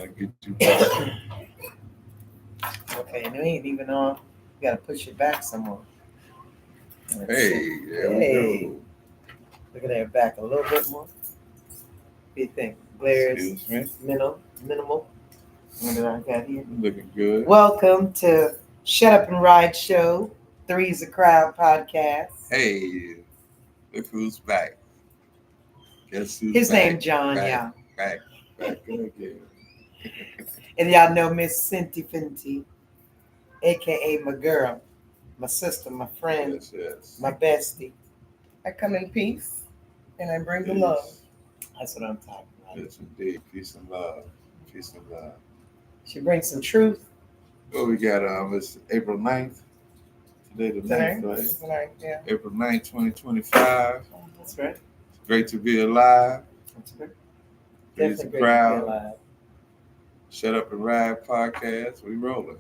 trying to get you back. Okay, and it ain't even on. You gotta push it back some more. Hey, there we go. Look at that back a little bit more. What do you think? Blair's Excuse me. minimal. What did I got here? Looking good. Welcome to Shut Up and Ride Show, 3's a Crowd podcast. Hey, look who's back. Guess who's His back? name John, back, yeah. Back again. And y'all know Miss Cinty Finty, aka my girl, my sister, my friend, Yes. my bestie. I come in peace and I bring the love. That's what I'm talking about. Yes, indeed. Peace and love. Peace and love. She brings some truth. Well, we got it's April 9th. Today the 9th, right? Tonight, yeah. April 9th, 2025. That's right. It's great to be alive. That's right. Three's Definitely a great to be Crowd. alive. Shut Up and Ride podcast. We rolling.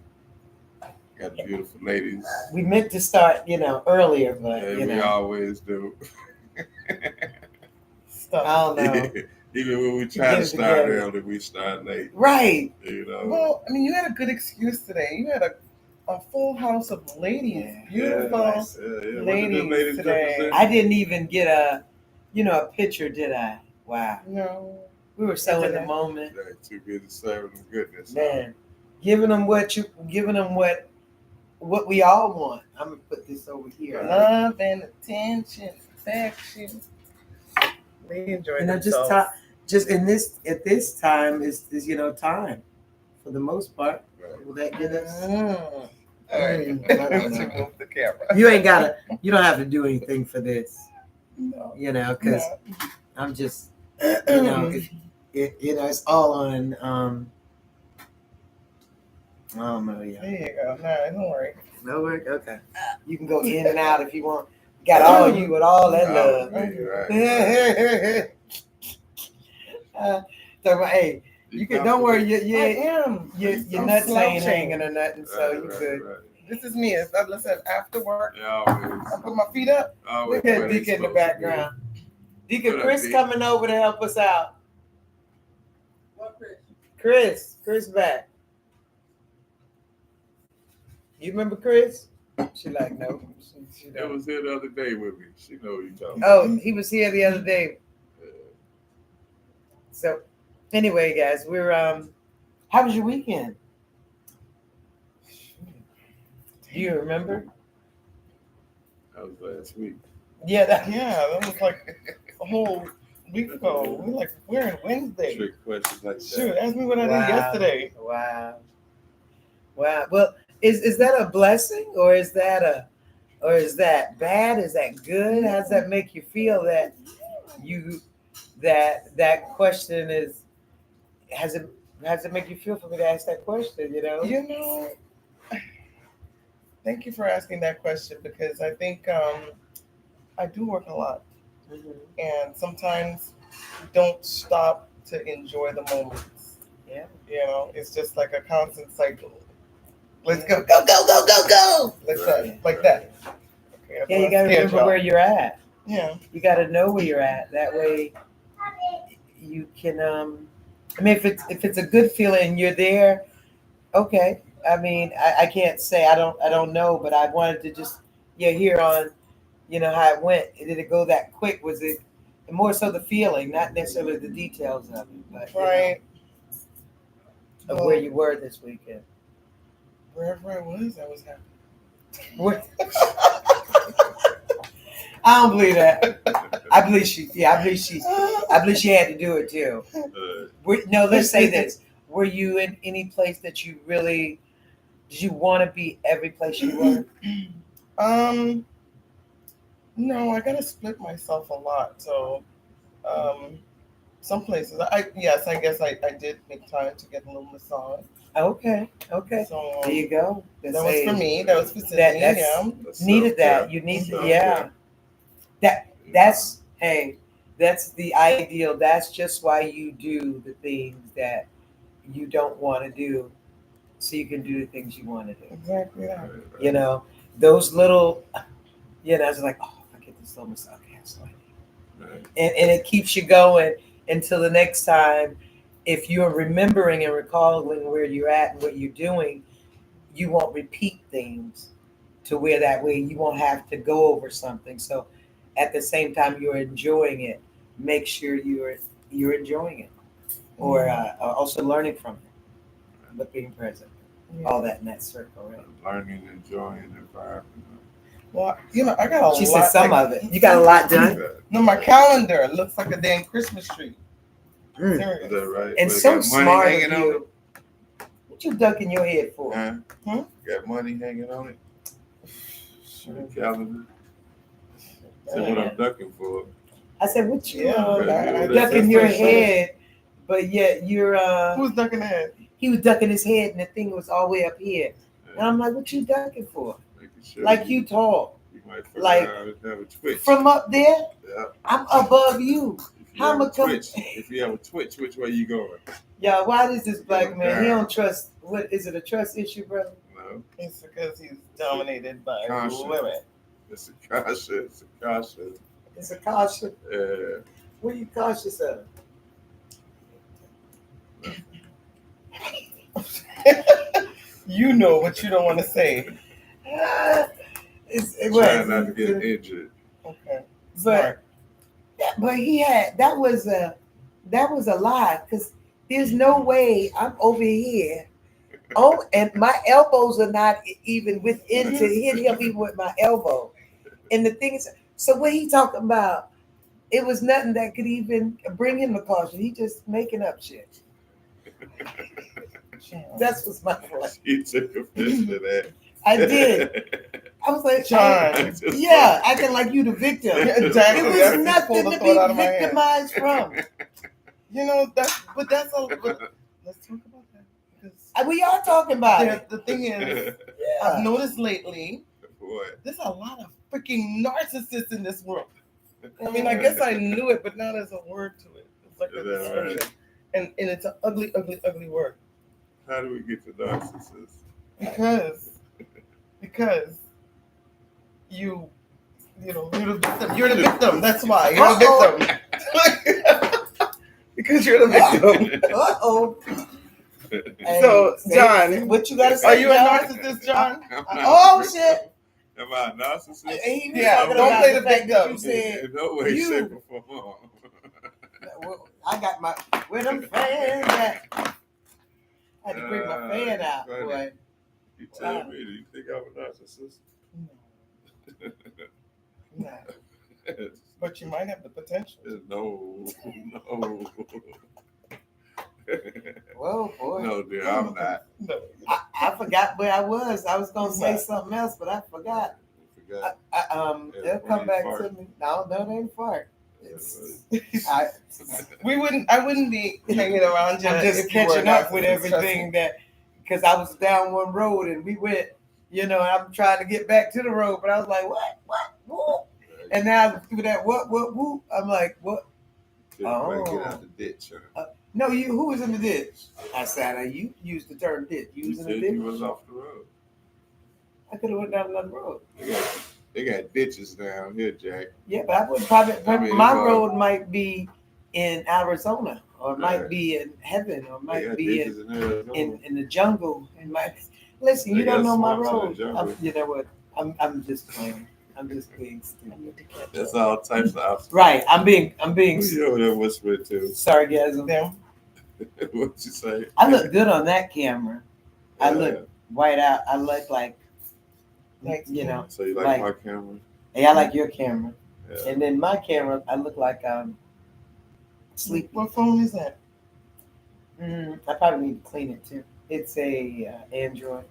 Got the beautiful ladies. We meant to start, earlier, but Yeah, we always do. I don't know. Even when we try to start early, we start late. Right. Well, I mean, you had a good excuse today. You had a full house of ladies, beautiful ladies today. I didn't even get a picture, did I? Wow. No. We were so in the moment. Yeah, too busy serving them goodness. Man, giving them what we all want. I'm gonna put this over here. Love and attention, affection. They enjoy themselves. Just at this time is time for the most part. Right. Will that get us? All right. I don't Let's know. remove the camera. You don't have to do anything for this. No. Because I'm just it's all on oh no, yeah. There you go. No, don't worry. No work? Okay. You can go in and out if you want. Got all you with all that love. Right. So, hey, you can. Don't worry. I am. Your I'm nuts ain't slouching. hanging or nothing, so you good. Right. This is me. Listen, after work, Yeah, always. I put my feet up. Always Look at where they Deacon in the supposed to be. background. Deacon What up, Chris D? coming over to help us out. What, Chris? Chris back. You remember Chris? She like, no. She That don't. was here the other day with me. She know what you talking Oh, he was here the other day. So, anyway, guys, we're how was your weekend? Do you remember? That was last week. Yeah, That was like a whole week ago. We're in Wednesday. Trick questions like that. Shoot, ask me what I Wow. did yesterday. Wow. Well, is that a blessing or is that bad? Is that good? How does that make you feel that that question is how does it make you feel for me to ask that question, Thank you for asking that question because I think I do work a lot and sometimes don't stop to enjoy the moments. Yeah. It's just like a constant cycle. Let's Yeah. go. Like that. Okay, Yeah, you got to remember where you're at. Yeah. You got to know where you're at. That way, you can. I mean, if it's a good feeling, you're there. Okay. I mean, I can't say I don't know, but I wanted to just hear on, how it went. Did it go that quick? Was it more so the feeling, not necessarily the details of it, but Right. of where you were this weekend. Wherever I was happy. What? I don't believe that. I believe she had to do it too. No, let's say this. Were you in any place that you really did you want to be every place you were? No, I gotta split myself a lot. So some places I guess I did make time to get a little massage. Okay. So There you go. that was for me. That was for Sydney. That's needed that. You need to, yeah. That's the ideal. That's just why you do the things that you don't want to do, so you can do the things you want to do. Exactly that. Right. Those little, it's like, oh, I get this little massage. Okay, so Right. and it keeps you going until the next time if you're remembering and recalling where you're at and what you're doing, you won't repeat things to where that way you won't have to go over something. So at the same time you're enjoying it, make sure you're enjoying it, or also learning from it, but being present. All that in that circle, right? Learning, enjoying the environment. Well, I got a She lot. said some of it. You got a lot done. No, my calendar looks like a damn Christmas tree. Mm. Serious. Is that right? And But it so got money smart of hanging on you. What you ducking your head for? Huh? Hmm? Got money hanging on it? Sure. The calendar. So what I'm ducking for? I said, what you Yeah, ducking your head, but yet you're Who's ducking the head? he was ducking his head and the thing was all the way up here. And I'm like, what you ducking for? Making sure Like you tall. You might figure like, out have a twitch. From up there, Yeah. I'm above you. If you How have a much come- twitch, if you have a twitch, which way you going? Y'all, why does this black Going man, he down. don't trust, what, is it a trust issue, brother? No, It's because he's dominated by Conscious. women. it's a cautious. It's a cautious. It's a caution. Uh, What are you cautious of? You know what you don't want to say. trying not to get injured. Okay. But Smart. but he had that was a lie, because there's no way I'm over here. Oh, and my elbows are not even within to hit him even with my elbow. And the thing is, so what he talking about? It was nothing that could even bring him to caution. He just making up shit. That's what's my point. You took offense to that. I did. I was like, John. yeah, acting like you the victim. Exactly. It That's was just nothing pulled to the be thought out of my head. victimized from. That's a. Let's talk about that. Because We are talking about it. the thing is, Yeah. I've noticed lately What? there's a lot of freaking narcissists in this world. I mean, I guess I knew it, but not as a word to it. It's like a Is that description. right? And it's an ugly, ugly, ugly word. How do we get to narcissists? Because you're the victim. You're the victim. That's why you're the victim. Because you're the victim. Uh-oh. So, Hey, John, what you gotta say? Are you a John? narcissist, John? Oh shit! Am I a narcissist? He was Yeah, talking don't about play the fact that victim. You said, In no way, you- shape, or form. well, I got my where them fans at? I had to bring my fan out, funny. boy. You tell me, do you think I'm a narcissist? No. But you might have the potential. No. Whoa, boy. No, dear, I'm not. No. I forgot where I was. I was gonna say Right. something else, but I forgot. I forgot. They'll Yeah, come back fart. to me. No, they ain't fart. It's, I wouldn't be hanging around you. I'm just if you were catching a up with narcissist, trust everything me. because I was down one road and we went, I'm trying to get back to the road, but I was like, what, whoop. And now through that, what, whoop, I'm like, what? Get Oh. out the ditch. Huh? No, who was in the ditch? I said, you used the term ditch. You You was in the said ditch? you was off the road. I could have went down another road. They got ditches down here, Jack. Yeah, but I would probably, I mean, my well- road might be in Arizona, or might Right. be in heaven, or They might got be ditches in there. in the jungle. Listen, They you don't got know my swamps in the road. jungle. You know what? I'm just playing. I'm just being stupid. That's all types of obstacles. Right. I'm being Who you over there whispering to? sarcasm. Them. What you say? I look good on that camera. I Yeah. look white out. I look like, Like, So you like like- my camera? hey, I like your camera. Yeah. And then my camera, I look like sleepy. What phone is that? I probably need to clean it too. It's a Android.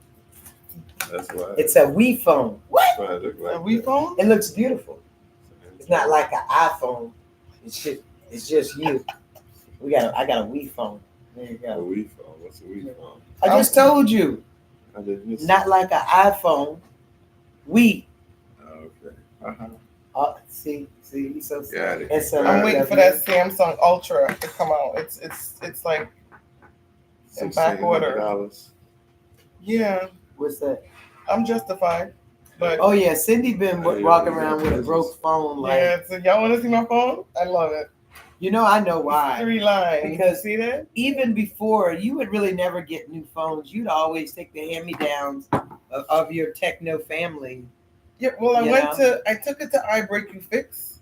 That's why. It's a Wii phone. What? That's why it look like A Wii that. phone? It looks beautiful. It's not like an iPhone. It's just you. I got a Wii phone. There you A go. Wii phone. What's a Wii phone? I just told you. I didn't miss Not like an iPhone. Wii. it. Oh, okay. Uh-huh. See, you so Got it. It's a, I'm waiting for that Samsung Ultra to come out. It's like in back order. $1,600. Yeah, What's that? I'm justified. But Oh yeah, Cindy been Oh, yeah, walking yeah, around with a business. broke phone. Like, yeah, so y'all want to see my phone? I love it. You know, I know why. 3 lines. Because see that? Even before, you would really never get new phones. You'd always take the hand-me-downs of your techno family. Yeah. Well, I You took it to I Break You Fix.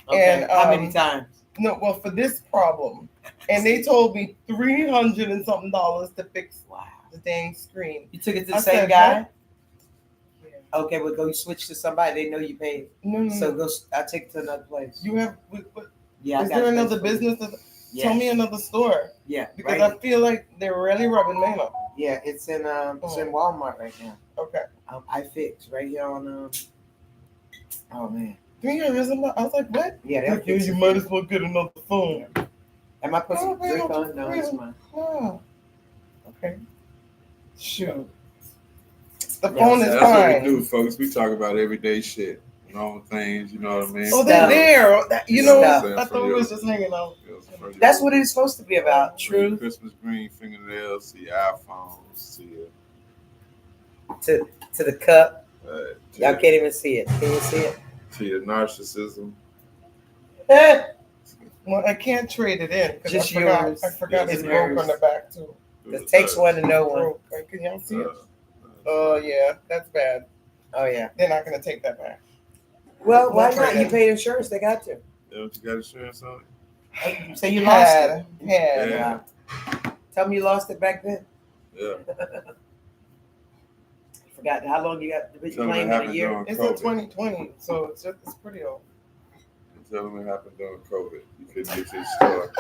Okay. And How many times? No, well, for this problem, and they told me $300 and something to fix Wow. the dang screen. You took it to the I same said, guy? "What?" Yeah. Okay, well, go switch to somebody. They know you paid. No, So go. I'll take it to another place. You have. Yeah. Is there another business? Yes. Tell me another store. Yeah. Because right. I feel like they're really rubbing me up. Yeah, it's in Walmart right now. Okay. I fix right here on Oh man. $300. I was like, what? Yeah, Like, yeah, you might as well get another phone. Am I supposed to drink on? No, it's mine. Oh. Okay. Shoot. The Yeah, phone so is That's what we fine. do, folks. We talk about everyday shit, normal things. You know what I mean? Oh, they're there. You know, Stuff. I thought we was just hanging out. That's what it's supposed to be about. From your True. Christmas green fingernails to your iPhones to your To the cup. to Y'all can't even see it. Can you see it? to your narcissism. Well, I can't trade it in because Just I forgot. yours. I forgot Yes, it's broke on the back too. It takes one to know one. Broke. Like, can y'all see it? Oh yeah, that's bad. Oh yeah. They're not gonna take that back. Well, why We'll not? trade You it. paid insurance. They got to. Yeah, don't you got insurance on it? So you lost it. Had. Yeah. Tell me you lost it back then. Yeah. Forgot how long you got to be Tell them it playing in a happened year. during It's in COVID. 2020, so it's pretty old. Tell them it happened during COVID. You couldn't get to the store.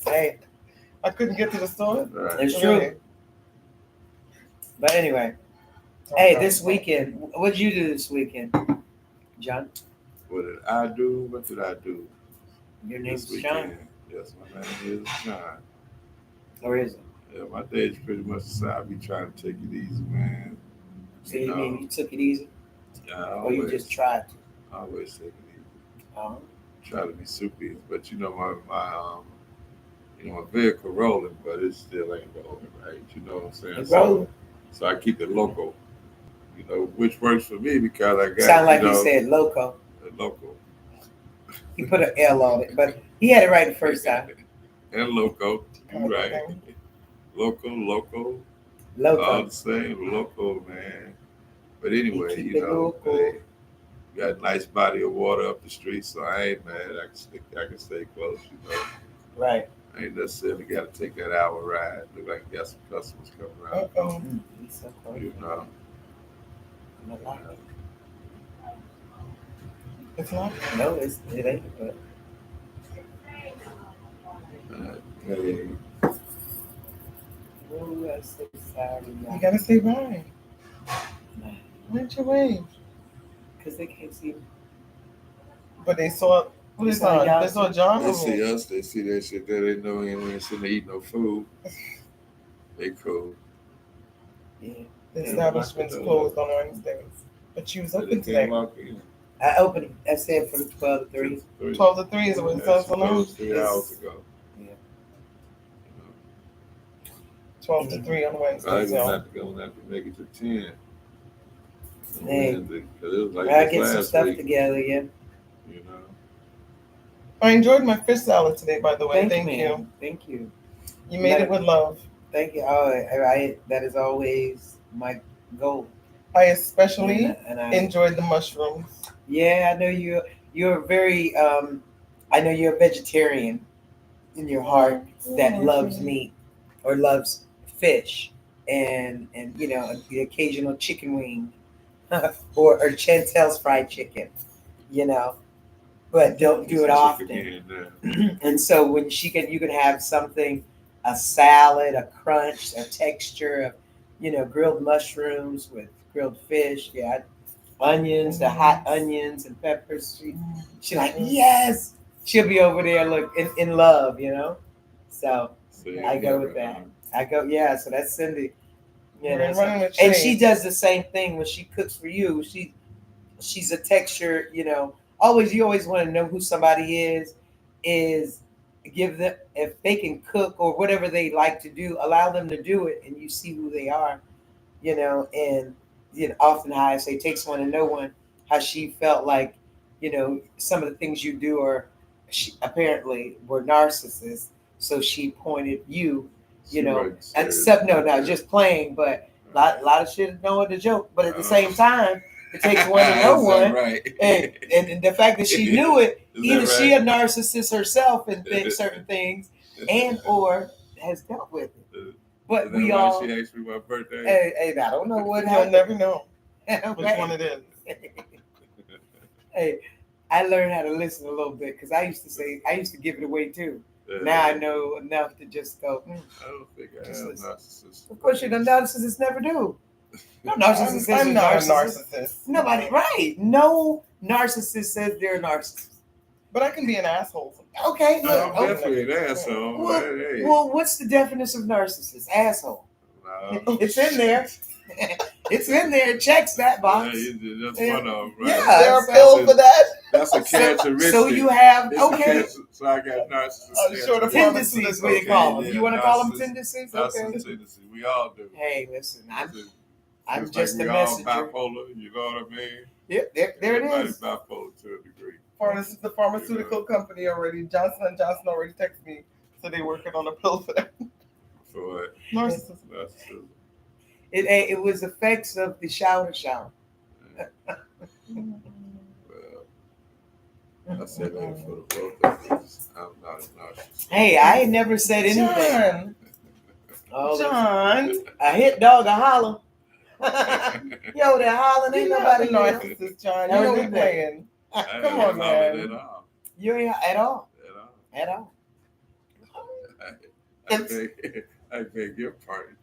Hey, I couldn't get to the store. Right. it's true. Really? But anyway, hey, this weekend, what'd you do this weekend, John? What did I do? What did I do? Your this name's weekend? John, Yes, my name is John. or is it? Yeah, my day is pretty much the same. I be trying to take it easy, man. So you mean you took it easy, Yeah, I or you always, just tried to? I always take it easy. Oh, Try to be super easy, but you know my vehicle rolling, but it still ain't rolling, right? You know what I'm saying? it's rolling. So I keep it local, you know, which works for me because I got Sound like you he know, said loco. local He put an L on it, but he had it right the first time. and loco, you right? Okay. Local, all Loco. the same, local, man. But anyway, keep you it know, local. hey, got a nice body of water up the street, so I ain't mad. I can stay close, you know. Right. I ain't necessarily got to take that hour ride. Look like I got some customers coming around. Uh-oh. He's so close. You know. I'm not lying. It's not. No, it ain't. But Hey, ooh, I'm so sorry, You gotta say bye. Nah, Why don't you wave? because they can't see me. But they saw. What They they saw saw? y'all They saw too. John. they see us, they see that shit there. They know we ain't sitting there eating no food. They cool. Yeah. The establishment's closed on Wednesdays, but she was They open can't today. walk in. I opened. I said from 12 to 3. 12 to 3 is what it Yeah, says she on there. closed 3 hours ago. Yeah. 12 to 3 on I Wednesdays, even y'all. have to make it to 10. Hey. Because it was like I this get some last stuff week, together. Yeah. you know. I enjoyed my fish salad today, by the way. Thank Thank you. you. Man. Thank you. You made it with love. Thank you. Oh, that is always my goal. I especially And I enjoyed the mushrooms. Yeah, I know you're very I know you're a vegetarian in your heart that loves meat or loves fish and you know the occasional chicken wing or Chantel's fried chicken, you know, but don't do it often. Chicken in, And so when you can have something, a salad, a crunch, a texture of, you know, grilled mushrooms with grilled fish, yeah, onions, the hot onions and peppers. She's like, yes. She'll be over there look in love, you know. So See, I go with yeah, that. I go, yeah. So that's Cindy. You know, so- Running with and shade. she does the same thing when she cooks for you. She's a texture, you know. You always want to know who somebody is give them, if they can cook or whatever they like to do, allow them to do it and you see who they are, you know. And you know, often how I say takes one to know one, how she felt like, you know, some of the things you do are she apparently were narcissists. So she pointed you, She know, wasn't serious. except no, just playing, but lot of shit knowing the joke. But at the same time, it takes one to know Is that one. right? And the fact that she knew it, Is either that she a right? narcissist herself and thinks certain things, and or has dealt with it. Is But that we why all, she asked me my birthday? hey, I don't know what You'll happened. never know which Okay. one it is. Hey, I learned how to listen a little bit because I used to give it away too. Now I know enough to just go. I don't think I Just have listen. narcissists. Of course, you know, narcissists never do. No narcissist says I'm they're not a narcissist. narcissist. Nobody, right? No narcissist says they're a narcissist. But I can be an asshole sometimes. Okay, look. I'm definitely an asshole. Well, Hey. well, what's the definition of narcissist? Asshole. No. It's in there. It's in there. It checks that box. Yeah, that's one of them, right? Yeah. Is there a so- pill for that? That's a characteristic. So you have It's a okay. so I got narcissist. I'm sure the Tendencies, what they call them. yeah, You want to call them narcissist- tendencies? Narcissist Okay. tendencies. We all do. Hey, listen, I'm It's just like a we all messenger. bipolar. You know what I mean? Yep, there it Everybody's is. bipolar to a degree. The pharmaceutical company already, Johnson & Johnson already texted me, so they're working on a pill for that. For what? Narcissism. Narcissism. It was effects of the shower. Well, I said that for the both of us. I'm not a narcissist. Hey, I ain't never said anything. John, Oh, John, a hit dog, a holler. Yo, that hollering you're ain't not nobody a there. narcissist, John. Never You know did we that. playing. I Come haven't on, hollered man. at all. You ain't at all. At all. At all. I beg your pardon.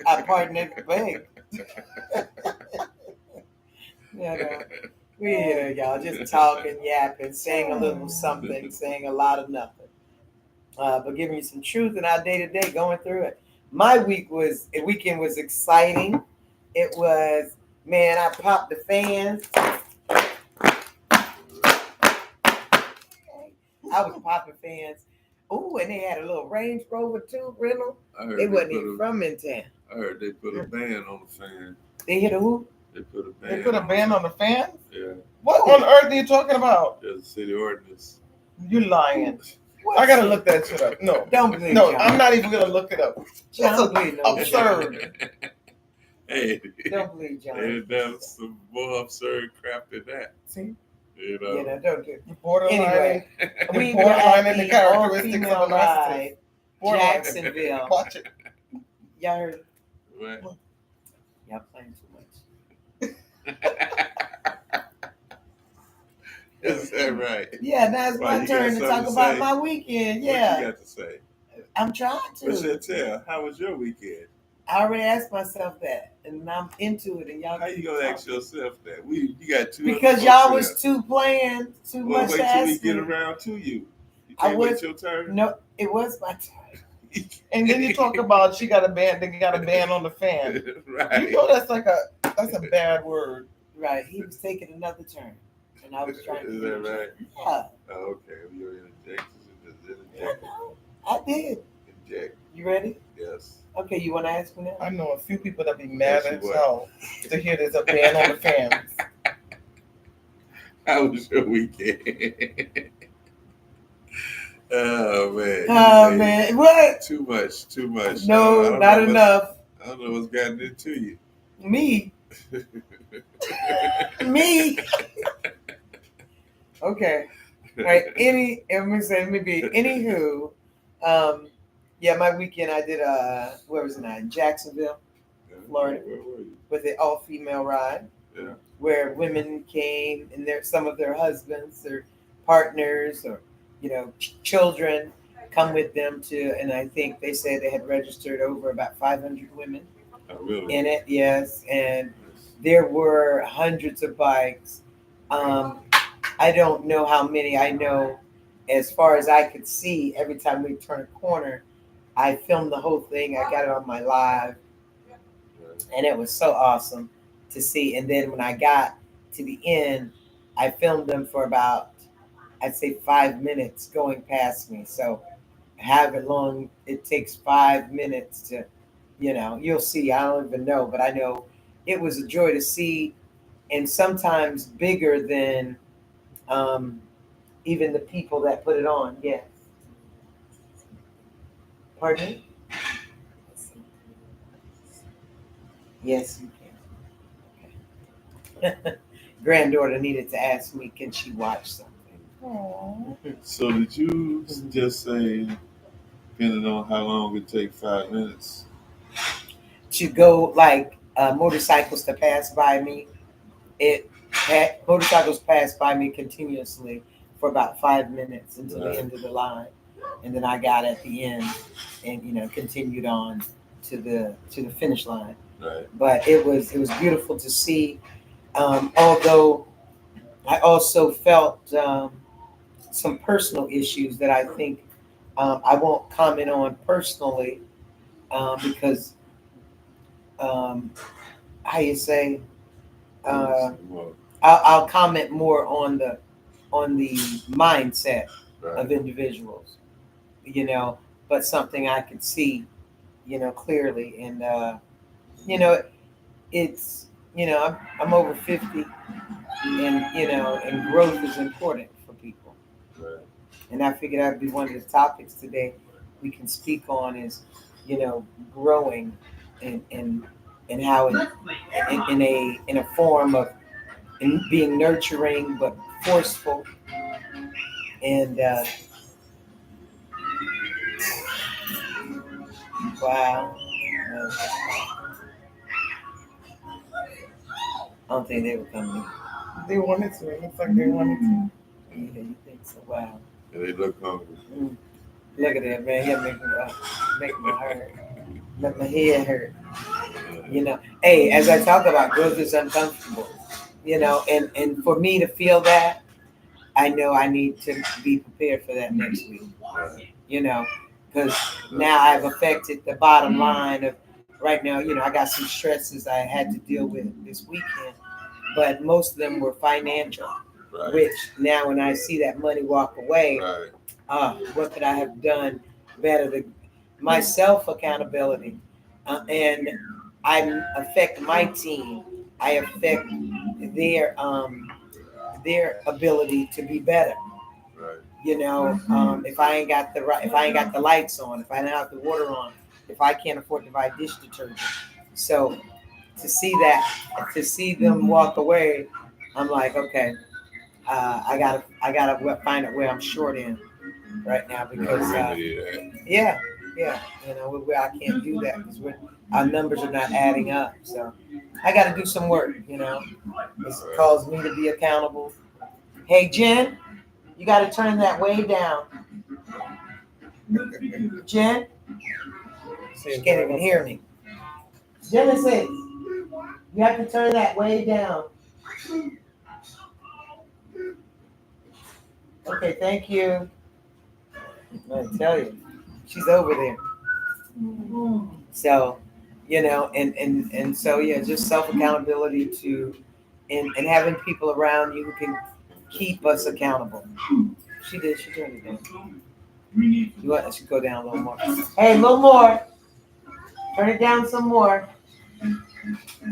I pardon every beg. Yeah, no. We here, y'all, just talking, yapping, saying a little something, saying a lot of nothing. But giving you some truth in our day to day, going through it. My weekend was exciting. It was, man, I popped the fans. I was popping fans. Ooh, and they had a little Range Rover too, rental. They wasn't even from in town. I heard they put a band on the fan. They hit a who? They put a band. They put a ban on the fans? Yeah, What on earth are you talking about? there's a city ordinance. You lying. I gotta look that shit up. No. Don't believe No, John. I'm not even gonna look it up. John, That's don't believe no absurd. Hey, Don't believe John. they done some more absurd crap than that. See? You Yeah, know. no, don't do it. You borderline. Anyway, we were borderline at in the the characteristics of all-female a narcissist. ride, Borderline. Jacksonville. Watch it. Y'all heard? What? Y'all playing too much. Is that right? Yeah, now it's Why, my you turn got to talk something to about say? my weekend. What Yeah, you got to say? I'm trying What's to. your tell? How was your weekend? I already asked myself that, and I'm into it. And y'all, How you gonna ask yourself that? You got two. because other y'all folks was too playing too Well, much wait to till we ask get me. around to you. You I can't was- wait your turn. No, it was my turn. And then you talk about she got a ban. They got a ban on the fan. Right. You know that's a bad word. Right, he was taking another turn, and I was trying to. Is that right? Yeah, Oh, okay. You're interjecting. Just I interject. know. I did. Inject. You ready? Yes. Okay, you want to ask me now? I know a few people that be mad Yes, as you hell to hear there's a ban on the fans. How was your weekend? Oh man. Oh You say man, what? Too much. Too much. I No, don't not know what's- enough. I don't know what's gotten into you. Me, me. Okay. Right. Let me be. Anywho, yeah, my weekend I did. Where was it? In Jacksonville, Florida. Where were you? with the all-female ride. Yeah. Where women came and some of their husbands or partners or children come with them and I think they said they had registered over about 500 women Oh, really? in it. Yes, and there were hundreds of bikes. I don't know how many. I know as far as I could see, every time we turn a corner, I filmed the whole thing. I got it on my live, and it was so awesome to see. And then when I got to the end, I filmed them for about, I'd say 5 minutes going past me. So however long it takes 5 minutes to, you'll see. I don't even know, but I know it was a joy to see, and sometimes bigger than even the people that put it on. Yeah. Pardon me? Yes, you can. Granddaughter needed to ask me, can she watch something? Aw. So did you just say, depending on how long it take, 5 minutes? To go like motorcycles to pass by me. Motorcycles passed by me continuously for about 5 minutes until the Right. end of the line, and then I got at the end, and continued on to the finish line. Right. But it was beautiful to see. Although I also felt some personal issues that I think I won't comment on personally because how you say. Well, I'll comment more on the mindset right. of individuals, but something I can see, clearly, and it's I'm over 50, and growth is important for people, Right. and I figured that'd be one of the topics today we can speak on is, growing, and how in a form of being nurturing but forceful. And wow, I don't think they were coming. They wanted to. It looks like they wanted to. Yeah, you think so? Wow. And they look hungry. Look at that, man. Yeah, make my hurt, make my head hurt. Hey, as I talk about growth is uncomfortable. And for me to feel that, I know I need to be prepared for that next week. Right. Because now I've affected the bottom line of right now. I got some stresses I had to deal with this weekend, but most of them were financial. Right. Which now, when I see that money walk away, Right. what could I have done better to myself accountability, and I affect my team. I affect their ability to be better. Right. If I ain't got if I ain't got the lights on, if I don't have the water on, if I can't afford to buy dish detergent. So to see them walk away, I'm like, okay, I gotta find out where I'm short in right now because yeah, where I can't do that because our numbers are not adding up. So I got to do some work. It's caused me to be accountable. Hey, Jen. You got to turn that way down. Jen? She can't even hear me. Genesis, you have to turn that way down. Okay, thank you. I tell you, she's over there. So, and so yeah, just self accountability and having people around you who can keep us accountable. She did. She turned it down. You want us to go down a little more? Hey, a little more. Turn it down some more.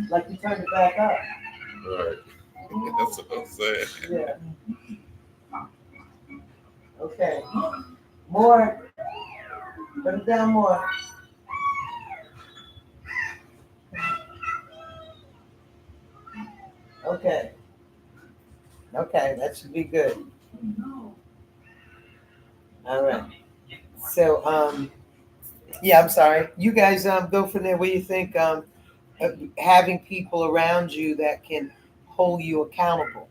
Like you turned it back up. Right. That's what I'm saying. Yeah. Okay. More. Turn it down more. Okay. Okay, that should be good. All right. So, yeah, I'm sorry. You guys, go from there. What do you think? Having people around you that can hold you accountable.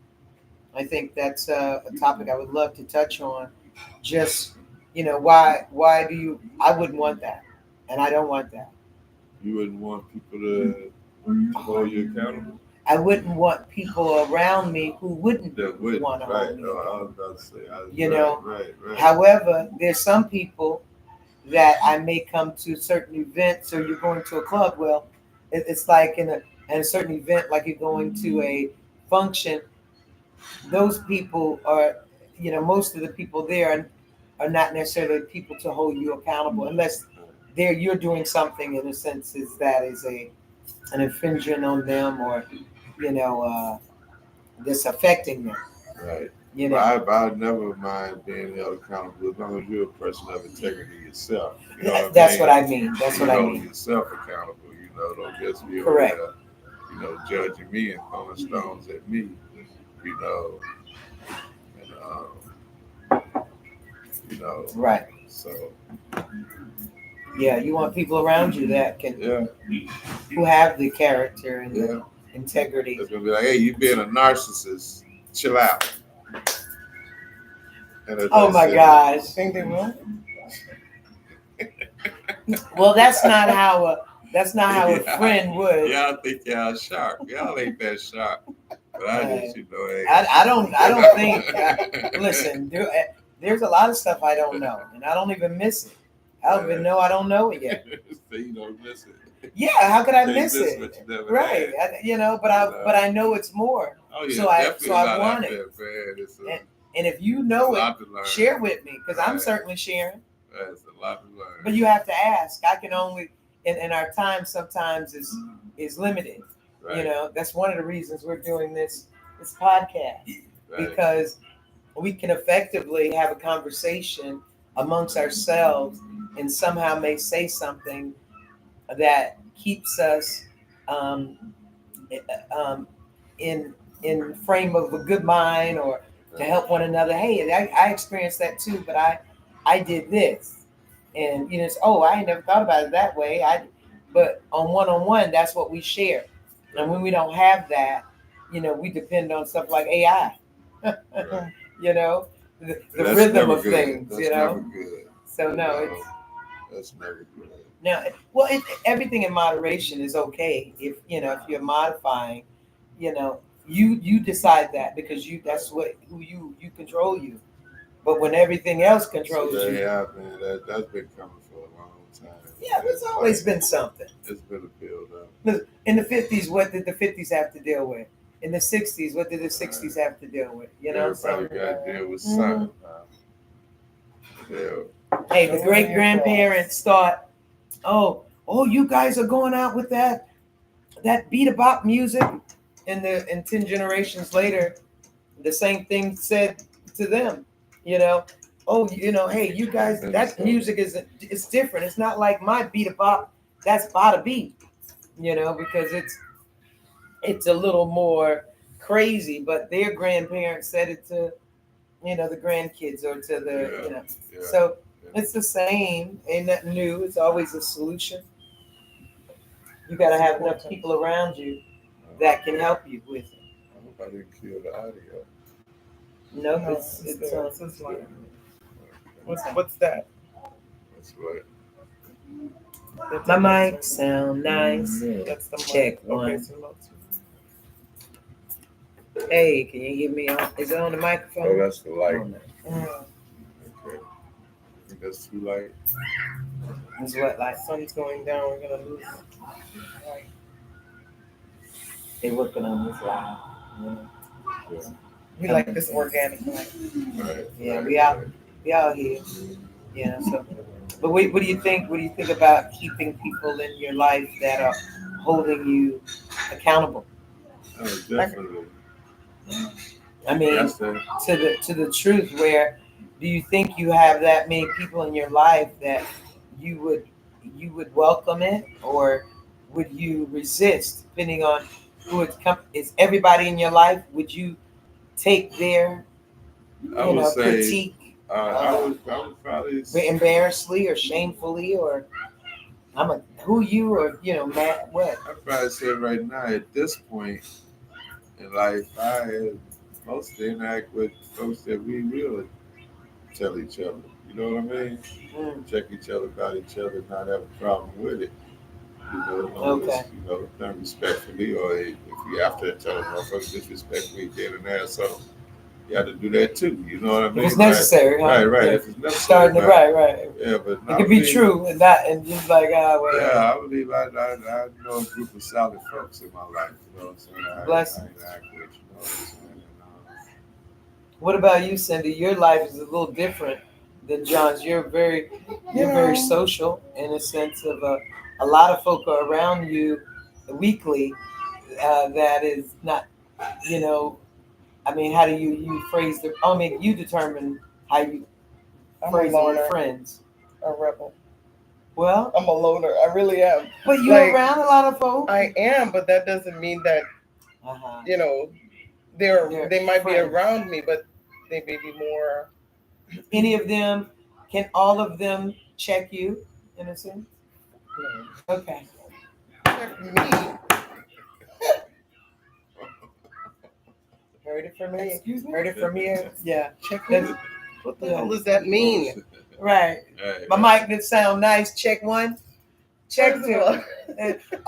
I think that's a topic I would love to touch on. Just, why do you? I wouldn't want that, and I don't want that. You wouldn't want people to hold you accountable? I wouldn't want people around me who wouldn't That would. want to Right. hold me No, I accountable. was about to say. You know, Right. However, there's some people that I may come to certain events, or you're going to a club. Well, it's like in a certain event, like you're going to a function. Those people are, most of the people there are not necessarily people to hold you accountable, unless you're doing something in a sense that is an infringement on them, or that's affecting them. Right. You know, I never mind being held accountable as long as you're a person of integrity yourself. You know what that's I mean? what I mean. That's You what I hold mean. yourself accountable. You know, don't just be over Correct. there, you know, judging me and throwing stones at me. You know, and you know, Right. so Yeah, you want people around you that can, yeah, who have the character and yeah. the integrity. It's gonna be like, hey, you being a narcissist, chill out. And as Oh I my said, gosh. Think they will? Well, that's not how a Yeah. friend would. Y'all think y'all sharp. Y'all ain't that sharp. But I just, you know, hey. I don't think. Listen, there's a lot of stuff I don't know, and I don't even miss it. I don't even know I don't know it yet. So you don't miss it. Yeah, how could I You miss miss it? what you never Right, had. but I know it's more. Oh yeah, So I definitely a lot want out it. there, man. It's a, And if you it's a know it, lot to learn. share with me because I'm Right. certainly sharing. It's a lot to learn. But you have to ask. I can only, and our time sometimes is limited. Right. You know, that's one of the reasons we're doing this podcast Right. because we can effectively have a conversation amongst ourselves and somehow may say something that keeps us um, in frame of a good mind or to help one another. Hey, I experienced that too, but I did this, and you know, it's, oh, I ain't never thought about it that way. But on one, that's what we share, and when we don't have that, you know, we depend on stuff like AI. Right. You know, the That's rhythm never of good. things. That's You know, never good. so no, No, it's. that's never good. Now, well, everything in moderation is okay. If you know, if you're modifying, you know, you decide that because that's what who you control you. But when everything else controls So you, yeah, man, that's been coming for a long time. yeah, there's always been something. It's been a build up. Look, in the 50s, what did the 50s have to deal with? In the 60s, what did the 60s have to deal with? You know, Everybody got to deal with something. Yeah. Hey, the great grandparents thought, oh, you guys are going out with that beat a bop music, and 10 generations later, the same thing said to them, you know, oh, you know, hey, you guys, that music it's different. It's not like my beat a bop, that's bada beat, you know, because it's a little more crazy, but their grandparents said it to, you know, the grandkids or to the, you know, so it's the same, ain't nothing new. It's always a solution. You got to have enough people around you that can help you with it. I hope I didn't kill the audio. Nope, No, it's there. It's like, what's that? That's what. my mic sound nice. That's the mic. Check Okay, one. so lots. Hey, can you give me on? Is it on the Oh, microphone? that's the light. Mm. Okay. I think that's too light. It's what like Sun's going down. We're gonna lose. they working on this live. Yeah. We like this organic light. Right. Yeah, right, we out right. we out here. Yeah. So, but what do you think? What do you think about keeping people in your life that are holding you accountable? Oh, definitely. I mean, Yes, sir. to the truth. Where do you think you have that many people in your life that you would welcome it, or would you resist? Depending on who it's come, is everybody in your life? Would you take their I would say critique I would probably embarrassingly or shamefully, or who you or Matt what? I'd probably say right now at this point in life I mostly interact with folks that we will tell each other. You know what I mean? Check each other about each other, not have a problem with it. You know, as long as, you know, done respectfully, or if you after tell motherfuckers disrespectfully here and there, so you have to do that too. You know what I mean? If it's necessary, right? huh? Right. Yeah. If it's necessary, Starting to right. Yeah, but it could be true and not, and just like whatever. Yeah, I believe I know a group of solid folks in my life. You know what I'm saying? Bless. I interact with, you know what I'm saying? What about you, Cindy? Your life is a little different than John's. You're very social in a sense of a lot of folk are around you weekly that is not, I mean, how do you phrase the? I mean, you determine how you I'm a phrase it with loner, friends. a rebel. Well, I'm a loner. I really am. but you're Like, around a lot of folks. I am, but that doesn't mean that Uh-huh. you know They're they might be friends. around me, but they may be more. Any of them? Can all of them check you in a sense? Okay. Check me. Heard it from me. Excuse me. Heard it from you. Yeah. Check me. What the hell does that mean? Right. My mic did sound nice. Check one. Check First two. of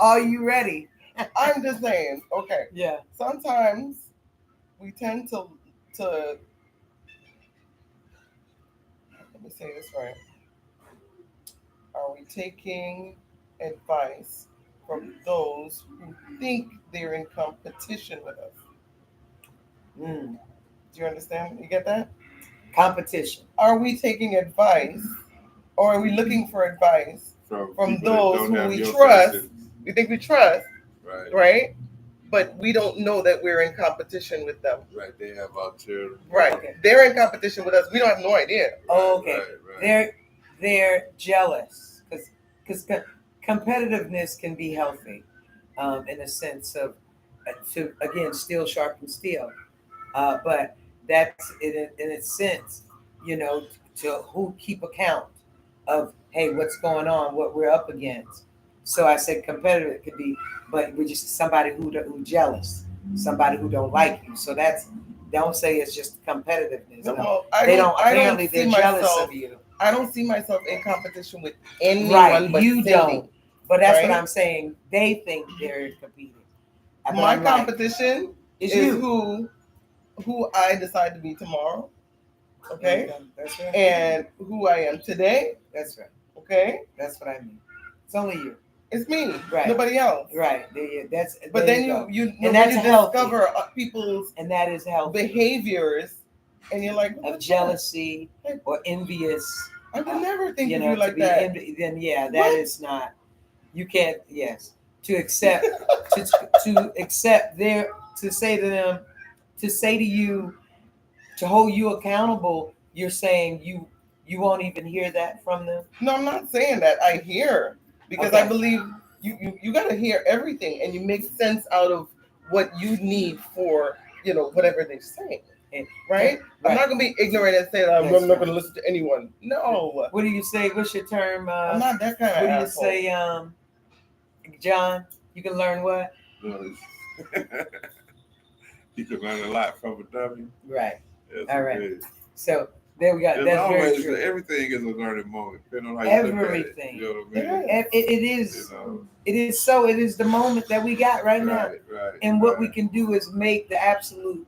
all, Are you ready? I'm just saying. Okay. Yeah. Sometimes we tend to let me say this right. Are we taking advice from those who think they're in competition with us? Mm. Do you understand? You get that? Competition. Are we taking advice, or are we looking for advice from people that those don't who have we your trust? best We think we trust, right? right? But we don't know that we're in competition with them. Right. They have ulterior. Right. Okay. They're in competition with us. We don't have no idea. Oh, okay. Right. They're jealous because competitiveness can be healthy, in a sense of to again steel sharpens steel, but that's in a sense, you know, to who keep account of hey what's going on, what we're up against. So I said competitive it could be, but we just somebody who jealous, somebody who don't like you. So that's don't say it's just competitiveness. No, No. I They don't. don't. I Apparently, don't see they're jealous myself. of you. I don't see myself in competition with anyone Right, but you Cindy. don't. But that's right? what I'm saying. They think they're competing. But My I'm like, competition it's is you. who I decide to be tomorrow, okay, That's right. and who I am today, That's right. okay. That's what I mean. It's only you. It's me, Right. nobody else. Right. That's. But there then you go. you And when that's you healthy. discover people's And that is healthy. behaviors, and you're like, Of "What's jealousy or envious. that? I would never think You of know, you to like be that." then yeah, that What? is not. You can't. Yes. To accept. to accept their. To say to them. To say to you. To hold you accountable. You're saying you won't even hear that from them. No, I'm not saying that. I hear because Okay. I believe you got to hear everything, and you make sense out of what you need for whatever they're saying. Right? I'm not gonna be ignorant and say that I'm That's not right. gonna listen to anyone. No, What do you say? What's your term? I'm not that kind of What do you asshole. say, John? You can learn what? No, you can learn a lot from a dummy. Right. Yes, All right. indeed. So there we go. There's That's very always true. everything is a learning moment, depending on how you look at it. Everything. You know what I mean? Yeah. It is. You know, It is so. It is the moment that we got right now, right. and what we can do is make the absolute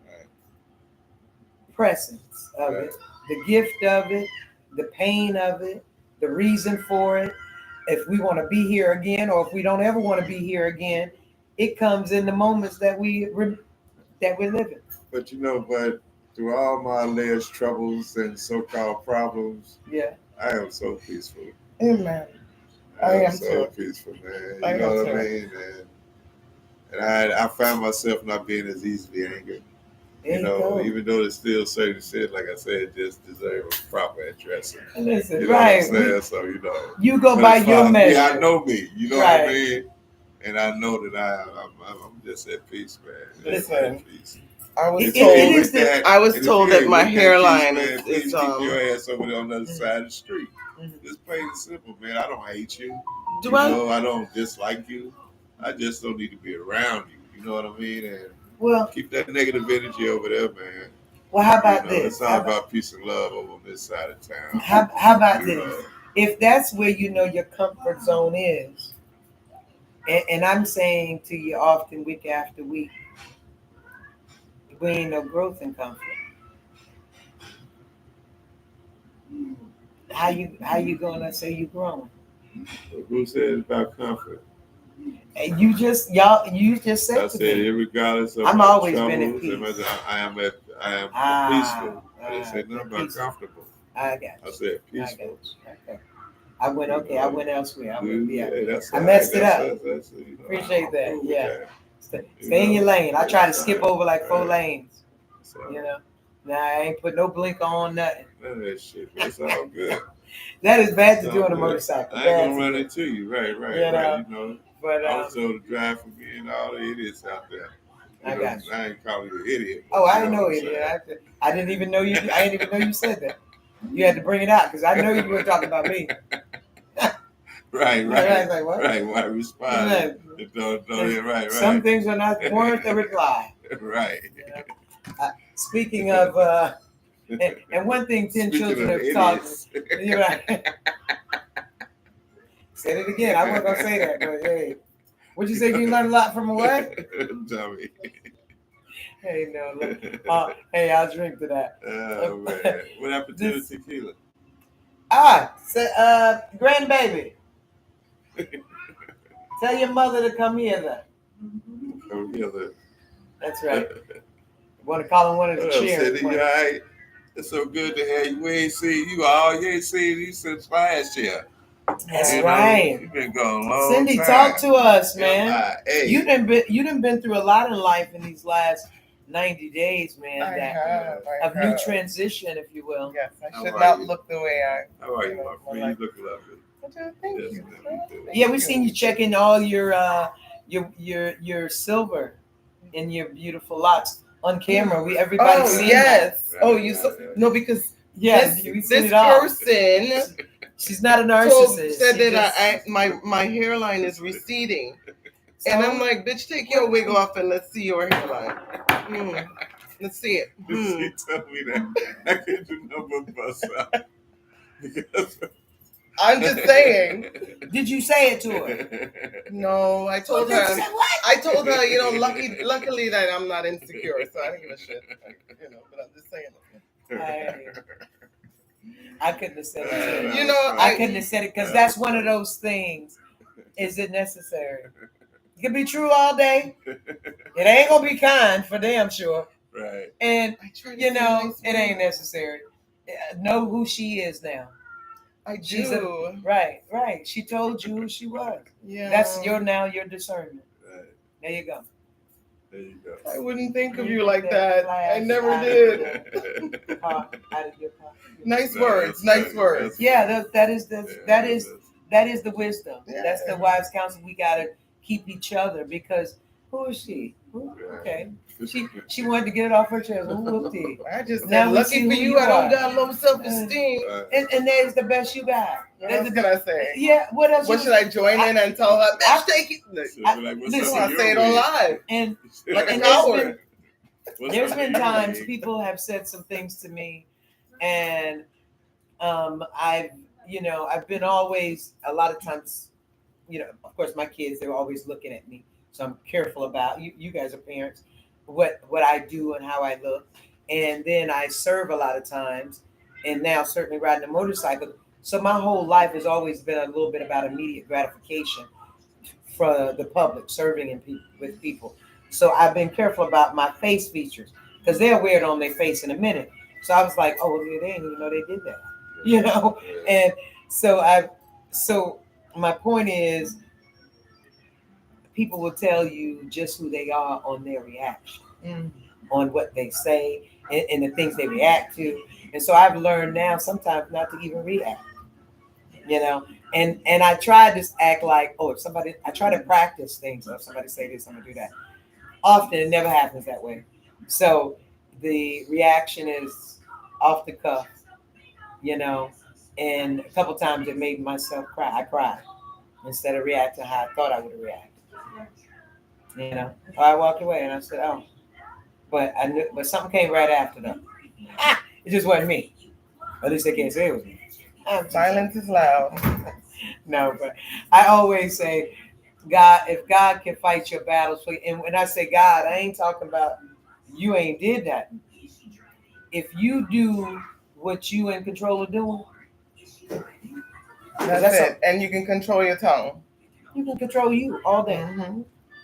presence of it, the gift of it, the pain of it, the reason for it. If we want to be here again, or if we don't ever want to be here again, it comes in the moments that we're living. But through all my alleged troubles and so-called problems, Yeah. I am so peaceful. Amen. I am am so too. peaceful, man. I You know am what I too. mean? And I find myself not being as easily angered. There you go. Even though there's still certain shit, like I said, just deserve a proper addressing. Listen, You know right. what I'm saying? So You go but by as your far as me, measure. I know me. You know Right. what I mean? And I know that I'm just at peace, man. Listen, At peace. I was It told. is I was and if told you that ain't my with that hairline peace, man, please is keep your ass over there on the other side of the street. Mhm. Just plain and simple, man. I don't hate you. Do I? I don't dislike you. I just don't need to be around you. You know what I mean? And Well, keep that negative energy over there, man. well, how about this? It's all about peace and love over on this side of town. How about You this? know. If that's where you know your comfort zone is, and I'm saying to you often, week after week, we ain't no growth in comfort. How you gonna say you growing? Who said about comfort? And you just said I to said, me, regardless of I'm my always troubles, been at peace. I am peaceful. I didn't say nothing about peaceful. comfortable. I got you. I said I got peaceful. you. Okay. I went elsewhere. That's I all messed right. it up. That's Appreciate that. cool with Yeah. that. Stay in your lane. I try to That's skip fine. over like 4 Right. lanes. So, You know, nah, I ain't put no blink on nothing. none of that shit. But it's all good. That is bad to It's do all on a good. motorcycle. I ain't Bad gonna to run do. into you. Right, You know, You know, but also to drive for me and all the idiots out there. I got you. I ain't calling you an idiot. Oh, I you know what I'm it. saying. Yeah, I didn't even know you. I didn't even know you said that. You had to bring it out because I know you were talking about me. Right. I was like, what? Right. Why respond? Like, Don't right. Some things are not worth a reply. Right. You know? Speaking of, and one thing 10 Speaking children of have taught idiots. me. You're right. Said it again. I wasn't gonna say that, but hey, what'd you say? You learned a lot from a what? Dummy. Hey, no. Look, hey, I'll drink to that. Oh man, what happened to the tequila? Grandbaby, tell your mother to come here. Then. Come here, That's right. Want to call him one of the What up, chairs? Cindy? You all right? It's so good to have you. We ain't seen you all. You ain't seen you since last year. That's You right. know, you've been gone a long Cindy, time. talk to us, man. MIA. You done been through a lot in life in these last 90 days, man. I have. Of new transition, if you will. Yes, I How should are not you? look the way I. How are you, my friend? You look lovely. Thank Yes, you. ma'am, you do. Yeah, we seen you checking all your silver in your beautiful locks on camera. Everybody seen yes. that. Oh, you so no because Yeah, we seen it all. person She's not a narcissist. said She that just- my hairline is receding, and I'm like, bitch, take your wig off and let's see your hairline. Let's see it. She told me that I couldn't do no but bust out. Because I'm just saying. Did you say it to her? No, I told her. I told her, luckily that I'm not insecure, so I don't give a shit. But I'm just saying. I couldn't have said it. You know, I couldn't have said it because that's one of those things. Is it necessary? It can be true all day. It ain't gonna be kind for damn sure. Right. And you know, it ain't necessary. Know who she is now. I do. Right. She told you who she was. Yeah. That's your discernment. Right. There you go. There you go. I wouldn't think of you like that. I never did. Nice words. Yeah, that is the wisdom. Yeah. That's the wise counsel. We gotta keep each other because who is she? Okay. She wanted to get it off her chest. Whoopty. I just Now said, we lucky see for who you, you I don't are. got low self-esteem. And there's the best you got. What else can I say? Yeah, what else? What should I join in and tell her? Bitch, take it. Listen, I say it on live. And Like an there's hour. there's been times people have said some things to me, and I've been always a lot of times, of course my kids, they're always looking at me, so I'm careful about you guys are parents, what I do and how I look, and then I serve a lot of times, and now certainly riding a motorcycle. So my whole life has always been a little bit about immediate gratification for the public, serving with people. So I've been careful about my face features because they'll wear it on their face in a minute. So I was like, oh, they didn't even know they did that, And so my point is, people will tell you just who they are on their reaction, on what they say and the things they react to. And so I've learned now sometimes not to even react, and I try to act like, I try to practice things. If somebody say this, I'm gonna do that. Often it never happens that way. So the reaction is off the cuff, and a couple times it made myself cry. I cried instead of reacting how I thought I would react. I walked away and I said, oh, but I knew, but something came right after them. It just wasn't me. At least they can't say it was me. Silence is loud. No, but I always say, God, if God can fight your battles for you, and when I say God, I ain't talking about you ain't did that. If you do what you in control of doing, that's it. And you can control your tongue. You can control you all day. Mm-hmm.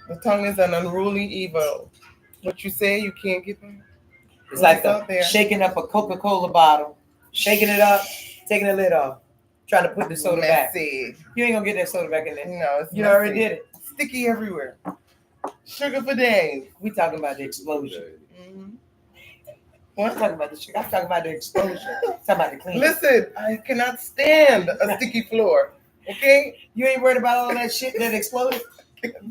The tongue is an unruly evil. What you say, you can't get back. It's like shaking up a Coca-Cola bottle, shaking it up, taking the lid off, trying to put the soda back. You ain't gonna get that soda back in there. No, you already did it. Sticky everywhere. Sugar for days. We talking about the explosion. Mm-hmm. I'm talking about the chicken. I'm talking about the explosion. I'm talking about the cleaning. Listen, I cannot stand a sticky floor. Okay? You ain't worried about all that shit that exploded?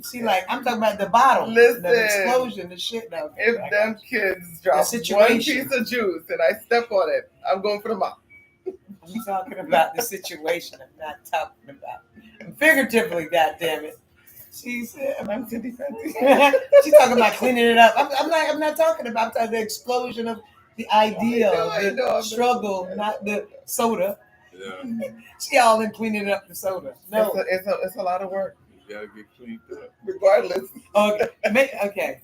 See, like, I'm talking about the bottom. Listen. The explosion, the shit. No, If them kids drop one situation. piece of juice and I step on it, I'm going for the mop. I'm talking about the situation. I'm not talking about figuratively, goddammit. She said, I'm Cindy Fancy. she's talking about cleaning it up. I'm not talking about the explosion of the idea, I know, the struggle, not the soda. Yeah. She all in cleaning up the soda. No. It's a lot of work, You gotta get cleaned up. regardless. Okay. Okay.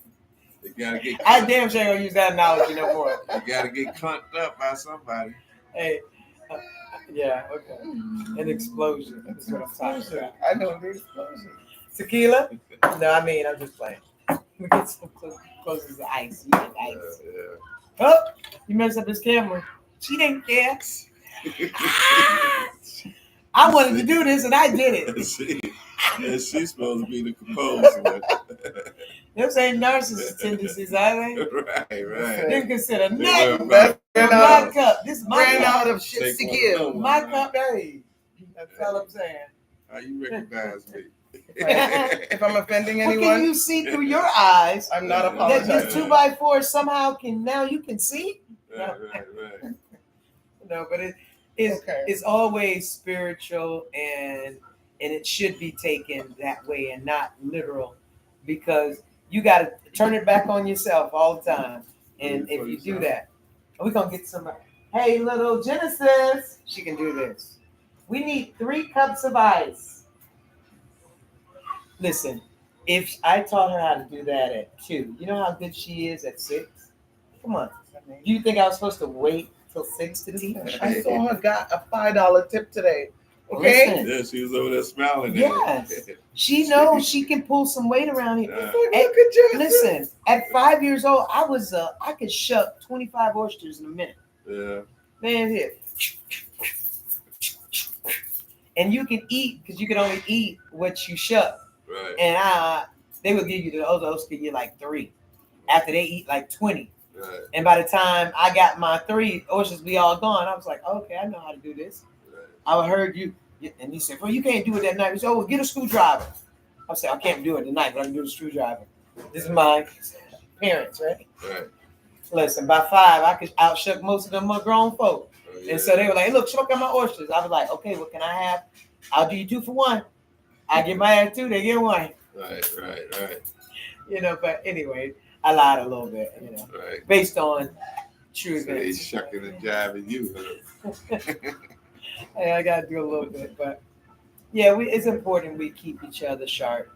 You gotta get. I damn sure ain't gonna use that analogy no more. You gotta get clunked up by somebody. Hey. Yeah. Okay. An explosion. That's what I'm talking about. I know the explosion. Tequila? No, I mean I'm just playing. We get some close to ice. You like ice. Yeah. Oh, you messed up his camera. She didn't care. I wanted to do this and I did it. And she's supposed to be the composer. Those ain't narcissist tendencies, are they? Right. Didn't consider They nothing. were My cup. This is my Ran cup. out of shit to give. My cup, hey. That's all I'm saying. How you recognize me? If I'm offending What can anyone, you see through your eyes? I'm not That apologizing. this 2x4 somehow can now you can see? Right. No, but it's always spiritual and it should be taken that way and not literal, because you got to turn it back on yourself all the time. And if you do that, we're gonna get somebody. Hey, little Genesis, she can do this. We need 3 cups of ice. Listen, if I taught her how to do that at 2, you know how good she is at 6? Come on. Do you think I was supposed to wait till 6 to teach? I saw her got a $5 tip today. Okay? Listen, Yeah, she was over there smiling. yes, she knows she can pull some weight around here. Yeah. Look at Genesis. Listen, at 5 years old, I could shuck 25 oysters in a minute. Yeah. Man, here. And you can eat, because you can only eat what you shuck. Right. And they would give you those give you like 3 after they eat like 20. Right. And by the time I got my 3 oysters be all gone, I was like, okay, I know how to do this. Right. I heard you, and he said, well, you can't do it that night. He said, oh, well, get a screwdriver. I said, I can't do it tonight, but I can do the screwdriver. This is my parents, right? Right. Listen, by 5, I could outshuck most of them grown folk. Oh, yeah. And so they were like, hey, look, smoke out my oysters. I was like, okay, what can I have? I'll do you 2 for 1. I give my ass 2, they get 1. Right. You know, but anyway, I lied a little bit, you know, Right. based on true So they events. shucking and jiving you. Huh? Hey, I gotta do a little bit, but yeah, it's important we keep each other sharp,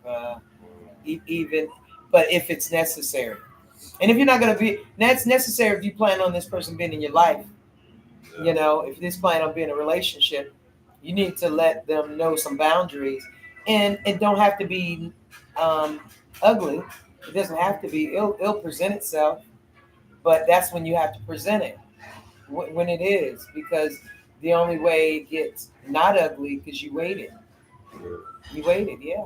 even, but if it's necessary, and if you're not gonna be, that's necessary if you plan on this person being in your life. You know, if this plan on being a relationship, you need to let them know some boundaries, and it don't have to be ugly. It doesn't have to be. It'll present itself, but that's when you have to present it when it is, because the only way it gets not ugly because you waited. You waited, yeah.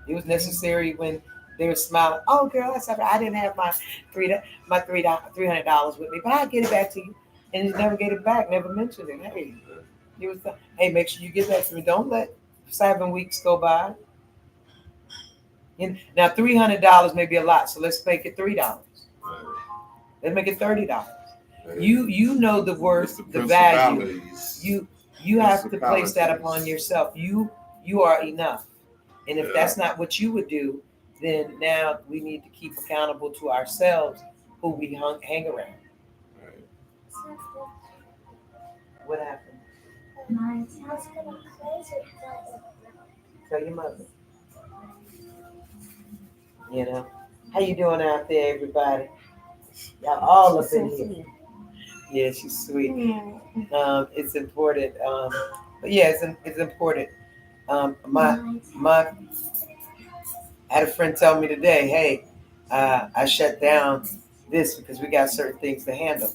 It was necessary when they were smiling. Oh, girl, I didn't have my $300 with me, but I'll get it back to you. And he never gave it back. Never mentioned it. Hey, make sure you get that to me. Don't let 7 weeks go by. And now $300 may be a lot, so let's make it $3. Right. Let's make it $30. Right. You know the worth, the value. You have to place that upon yourself. You are enough. And if that's not what you would do, then now we need to keep accountable to ourselves who we hang around. Right. What happened? My house gonna close it. Tell your mother. You know, how you doing out there, everybody? Y'all all up in here. Yeah, she's sweet. It's important. But yeah, it's important. I had a friend tell me today, hey, I shut down this because we got certain things to handle,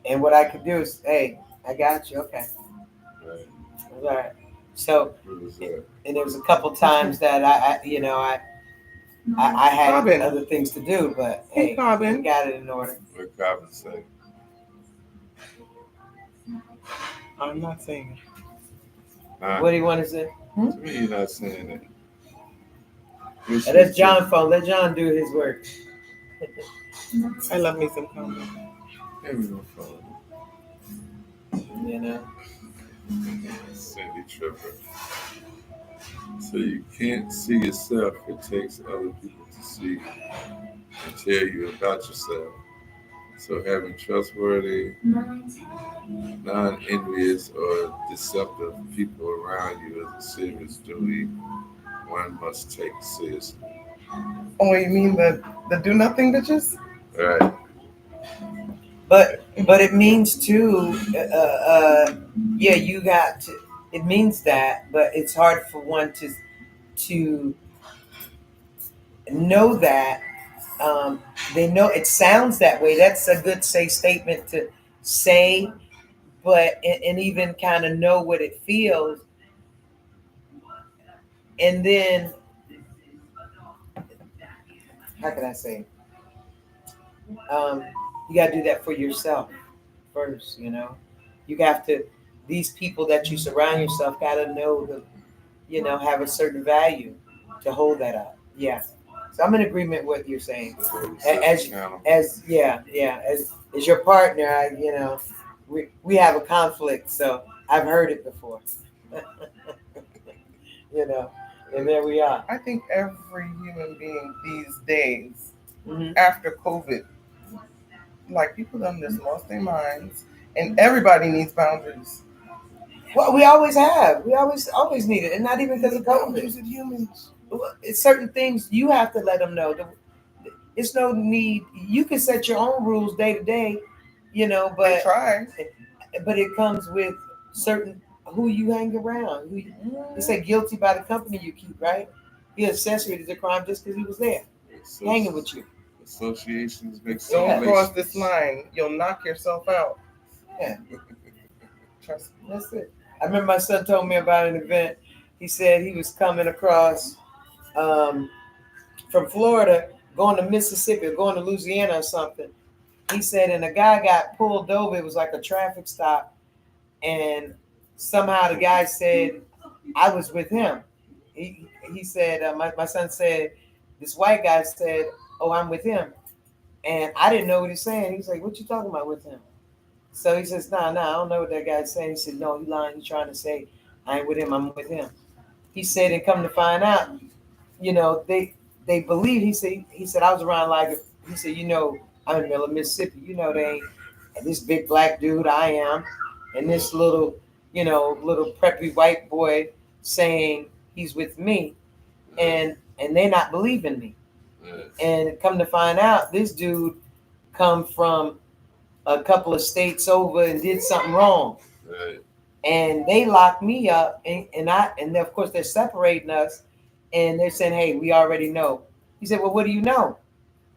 and what I could do is, hey, I got you, okay, Right. all right. So, What was that? and there was a couple times that I had Robin. other things to do, but hey, Robin. we got it in order. What Cobbin say? I'm not saying Nah, What do you want to say? to me, you're not saying that. What's And your that's John's take? phone. Let John do his work. it. I love me some comedy. Give me my phone. You know. Cindy Tripper. So you can't see yourself. It takes other people to see you and tell you about yourself. So having trustworthy, non-envious, or deceptive people around you is a serious duty one must take seriously. Oh, you mean the do nothing bitches? Right. But it means too. Yeah, you got to. It means that, but it's hard for one to know that. They know it sounds that way. That's a good safe statement to say, but and even kind of know what it feels, and then how can I say? Um, you got to do that for yourself first. You know, you have to. These people that you surround yourself got to know the, have a certain value to hold that up. Yeah. So I'm in agreement with what you're saying. So hold yourself As accountable. as your partner, we have a conflict. So I've heard it before. you know, and there we are. I think every human being these days, Hmm. after COVID, like people done just lost their minds, and everybody needs boundaries. Well, we always have. We always need it, and not even because of Boundaries COVID. with humans. It's certain things you have to let them know. It's no need. You can set your own rules day to day, They but try. it comes with certain who you hang around. They say guilty by the company you keep, right? He accessory to the crime just because he was there, hanging with you. Associations make Don't Yeah. cross formulations. this line. You'll knock yourself out. Yeah, Trust me. that's it. I remember my son told me about an event. He said he was coming across um, from Florida, going to Mississippi or going to Louisiana or something. He said, and a guy got pulled over. It was like a traffic stop, and somehow the guy said I was with him. He said my son said this white guy said, "Oh, I'm with him," and I didn't know what he's saying. He's like, "What you talking about with him?" So he says, "Nah, I don't know what that guy's saying." He said, "No, he lying. He's trying to say I ain't with him. I'm with him." He said, and come to find out, they believe. He said I was around like he said, I'm in the middle of Mississippi. They ain't and this big black dude I am, and this little preppy white boy saying he's with me, and they not believing me. And come to find out, this dude come from a couple of states over and did something wrong, Right. and they locked me up, and of course they're separating us, and they're saying, "Hey, we already know." He said, "Well, what do you know?"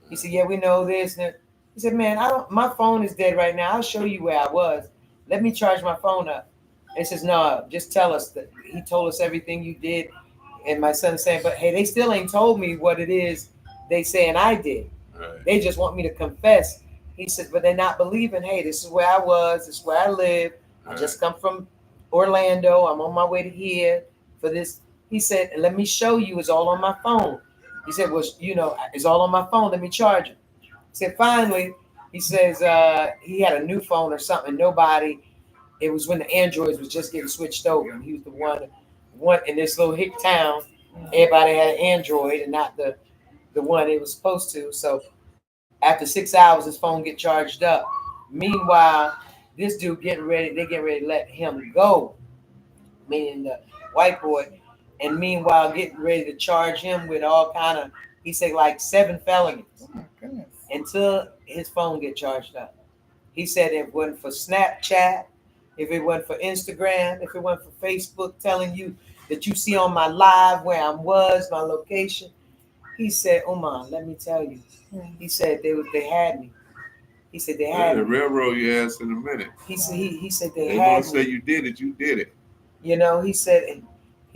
He said, "Yeah, we know this." And he said, "Man, I don't. My phone is dead right now. I'll show you where I was. Let me charge my phone up." And he says, "No, just tell us that he told us everything you did." And my son saying, "But hey, they still ain't told me what it is they saying I did. Right. They just want me to confess." He said, "But they're not believing. Hey, this is where I was. This is where I live. I just come from Orlando. I'm on my way to here for this." He said, "And let me show you. It's all on my phone." He said, "Well, it's all on my phone. Let me charge it." He said, finally, he says he had a new phone or something. Nobody. It was when the Androids was just getting switched over, and he was the one in this little hick town. Everybody had an Android and not the one it was supposed to. So after 6 hours, his phone get charged up. Meanwhile, this dude they getting ready to let him go, meaning the white boy, and meanwhile getting ready to charge him with all kind of, he said like 7 felonies Oh my goodness. until his phone get charged up. He said if it wasn't for Snapchat, if it wasn't for Instagram, if it wasn't for Facebook telling you that you see on my live where I was, my location. He said, Oman, let me tell you. He said they had me. He said they They're had the me. railroad your ass in a minute. He said they They gonna had say me. you did it. You did it. He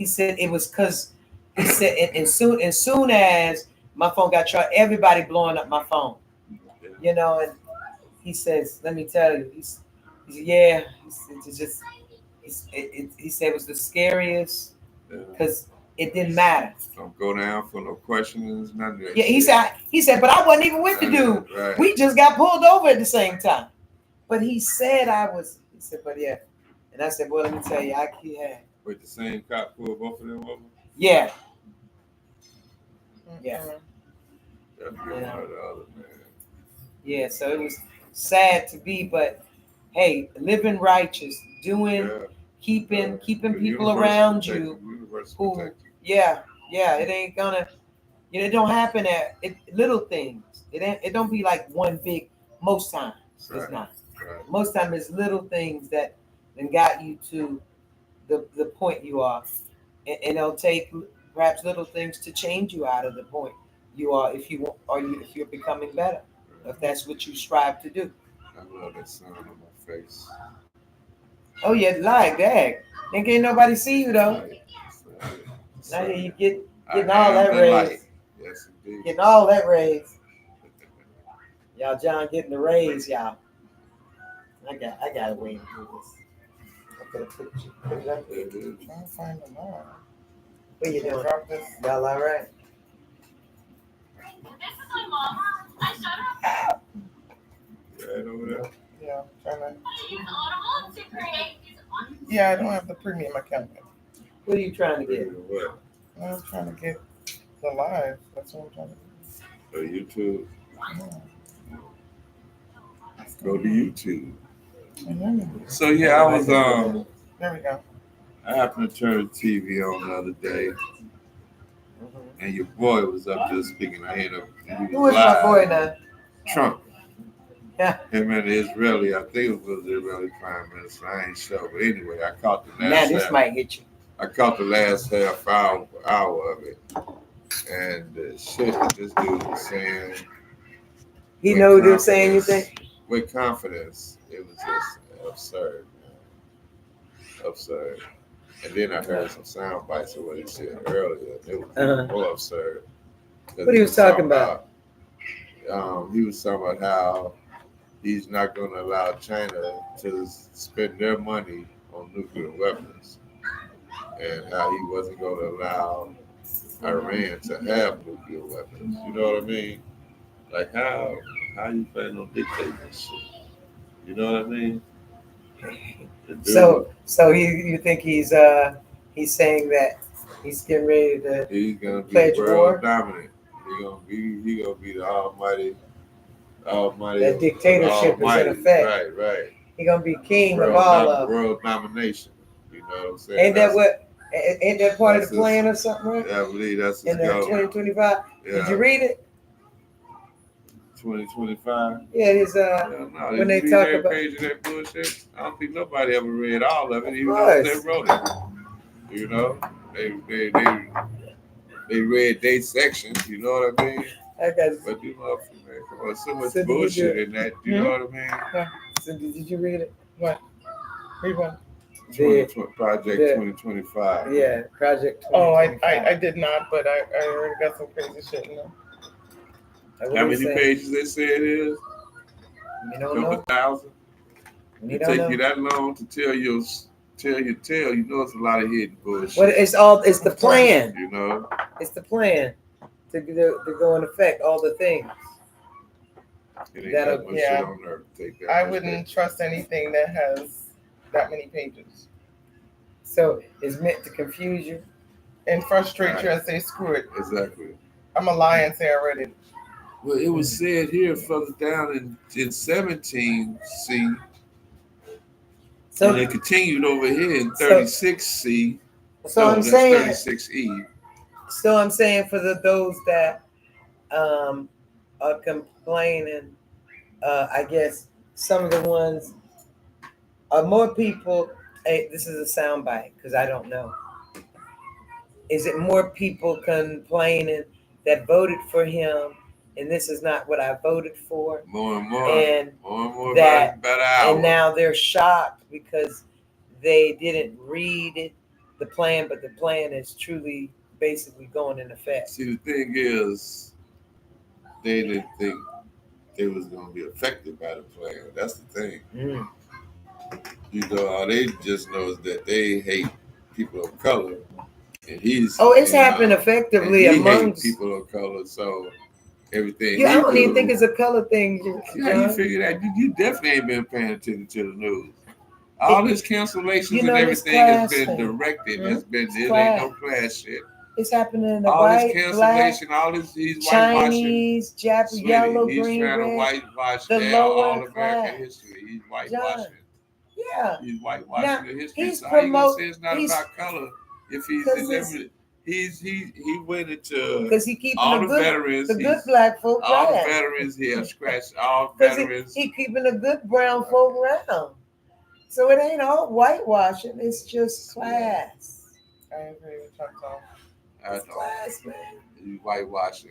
said it was because he said and soon as my phone got charged, everybody blowing up my phone. Yeah. And he says, let me tell you, He said, yeah, it's just he said it was the scariest Yeah. because it didn't matter. Don't go down for no questions, none of that. Yeah, shit. he said, but I wasn't even with the dude. Right. We just got pulled over at the same time. But he said I was. He said, but yeah, and I said, well, let me tell you, yeah, With the same cop pulled both of them over. yeah, Mm-mm. Yeah. That'd be one or the other, man. yeah. So it was sad to be, but hey, living righteous, doing, Yeah. keeping The people universe around protect you. Universe Who, protect you. yeah, it ain't gonna. It don't happen at little things. It don't be like one big. Most times it's Right. not. Right. Most times it's little things that then got you to the point you are, and it'll take perhaps little things to change you out of the point you are if you want, or if you're becoming better, if that's what you strive to do. I love that sun on my face. Oh yeah, like that. Then can't nobody see you though. Right. Now Sun. you getting I all am that the rays, light. Yes, indeed. getting all that rays. Y'all, John getting the rays, y'all. I got a way to do this. I'm gonna put it up there. Trying to find them all. What you doing? Drop this. Y'all all right? Right over there. Yeah, trying to. Yeah, I don't have the premium account. What are you trying to get? What? I'm trying to get the live. That's what I'm trying to Go to YouTube. do. Go to YouTube. Yeah. So yeah, I was There we go. I happened to turn the TV on the other day, Mhm. and your boy was up there speaking. I ended up. Who is my boy now? Trump. Yeah. Him and the Israeli, I think it was the Israeli Prime Minister. I ain't sure, but anyway, I caught the Now last this half. might hit you. I caught the last half hour of it, and the shit that this dude was saying. He with know what they're saying. You confidence- think? With confidence, it was just absurd, man. Absurd. And then I heard some sound bites of what he said earlier. It was even more absurd. What he was talking about? He was talking about how he's not going to allow China to spend their money on nuclear weapons, and how he wasn't going to allow Iran to have nuclear weapons. You know what I mean? Like how you planning on dictating this shit? You know what I mean? The dude, So you think he's saying that he's getting ready to he's gonna be pledge world war? dominant. He gonna be the almighty. That dictatorship is in effect. Right. He gonna be king of World, all of them. world domination. You know what I'm saying? Ain't that what? Ain't that part of that's the plan or something, right? Yeah, I believe that's his In the goal. 2025. Yeah. Did you read it? 2025. Yeah, his Hell no. when they Did you talk read every about. page of that bullshit? I don't think nobody ever read all of it, Of even course. though they wrote it. You know, they read their sections. You know what I mean? I got. But you know, man, come on, so much So did you bullshit do- in that. You know what I mean? So did you read it? What? Read what? Project the- 2025. Yeah, Project. Oh, I 2025. did not, but I already got some crazy shit in there. What How do many you say? pages they say it is? You don't Couple know. thousand. You It don't take you know. that long to tell your tell. You know, it's a lot of hidden bullshit. What it's the plan. You know, It's the plan to go and affect all the things. it ain't That'll- that much yeah. shit on earth to take that. I much wouldn't paper. trust anything that has that many pages So it's meant to confuse you. and frustrate you and say, screw it. Exactly. I'm gonna lie and say I read it. Well, it was said here further down in 17C, So and it continued over here in 36C. so No, I'm that's saying 36E. I'm saying for those that are complaining, I guess some of the ones are more people. Hey, this is a soundbite because I don't know. Is it more people complaining that voted for him, and this is not what I voted for, More and more. and More and more that- about an hour. and now they're shocked because they didn't read it, the plan, but the plan is truly basically going in effect. See, the thing is, they didn't think they was going to be affected by the plan. That's the thing. Mm. All they just knows that they hate people of color, and he's Oh, it's and, happened and effectively he hates amongst. people of color. So everything Yeah, I he don't even think do, it's a color thing, how you John. figure that? You definitely ain't been paying attention to the news. It, All this cancellations you and know, this everything has class been thing. directed. Hmm? Has been It's it ain't no class. class shit. It's happening in the All this white, black, cancellation, all this he's whitewashing. Chinese, Japanese, Sweetie, yellow, he's green, trying to red, whitewash the down lower all American class. history. He's John, whitewashing. yeah. He's Now whitewashing the history. he's So how you gonna promote. say it's not He's about color if he's because it's deliberate? He went into because he keeping all the veterans. the good He's black folk all the around. veterans. He has scratched all Because veterans. he keeping the good brown folk around. So it ain't all whitewashing. It's just class. I agree with Chantal. I It's know class, man. he's whitewashing.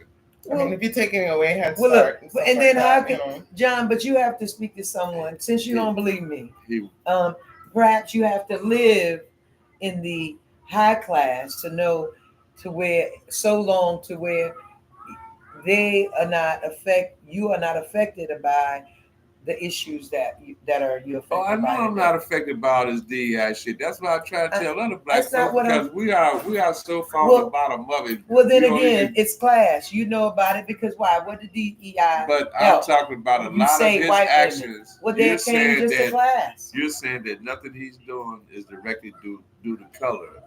I mean, if you're taking away Head Well, Start look, stuff and like then that, how can John? But you have to speak to someone since you don't believe me. He Perhaps you have to live in the high class to know to where so long to where they are not you are not affected by the issues that you Oh, I affected know by I'm today. not affected by all this DEI shit. That's what I try to tell other black That's not folks what because we are so far Well- on the bottom of it. Well, then We don't again, even- it's class. You know about it because why? What did DEI But I'm help? talking about a You lot of say his white women. actions. Well, they You're came saying just to that class. you're saying that nothing he's doing is directly due to color,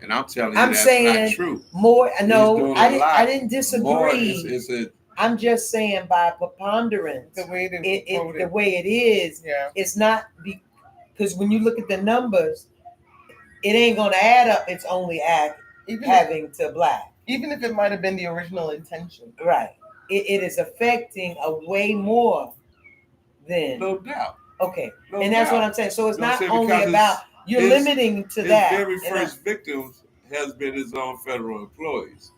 and I'm telling you I'm that's saying not true. more. No, doing I a didn't. lot. I didn't disagree. More, it's a I'm just saying by preponderance, the way they the way it is, yeah. it's not because when you look at the numbers, it ain't gonna add up. It's only having to black. Even if it might have been the original intention. Right. It is affecting a way more than no doubt. okay. No And that's doubt. what I'm saying. So it's You know what not I'm saying? only Because about you're his- limiting to His that. very And first victims has been his own federal employees.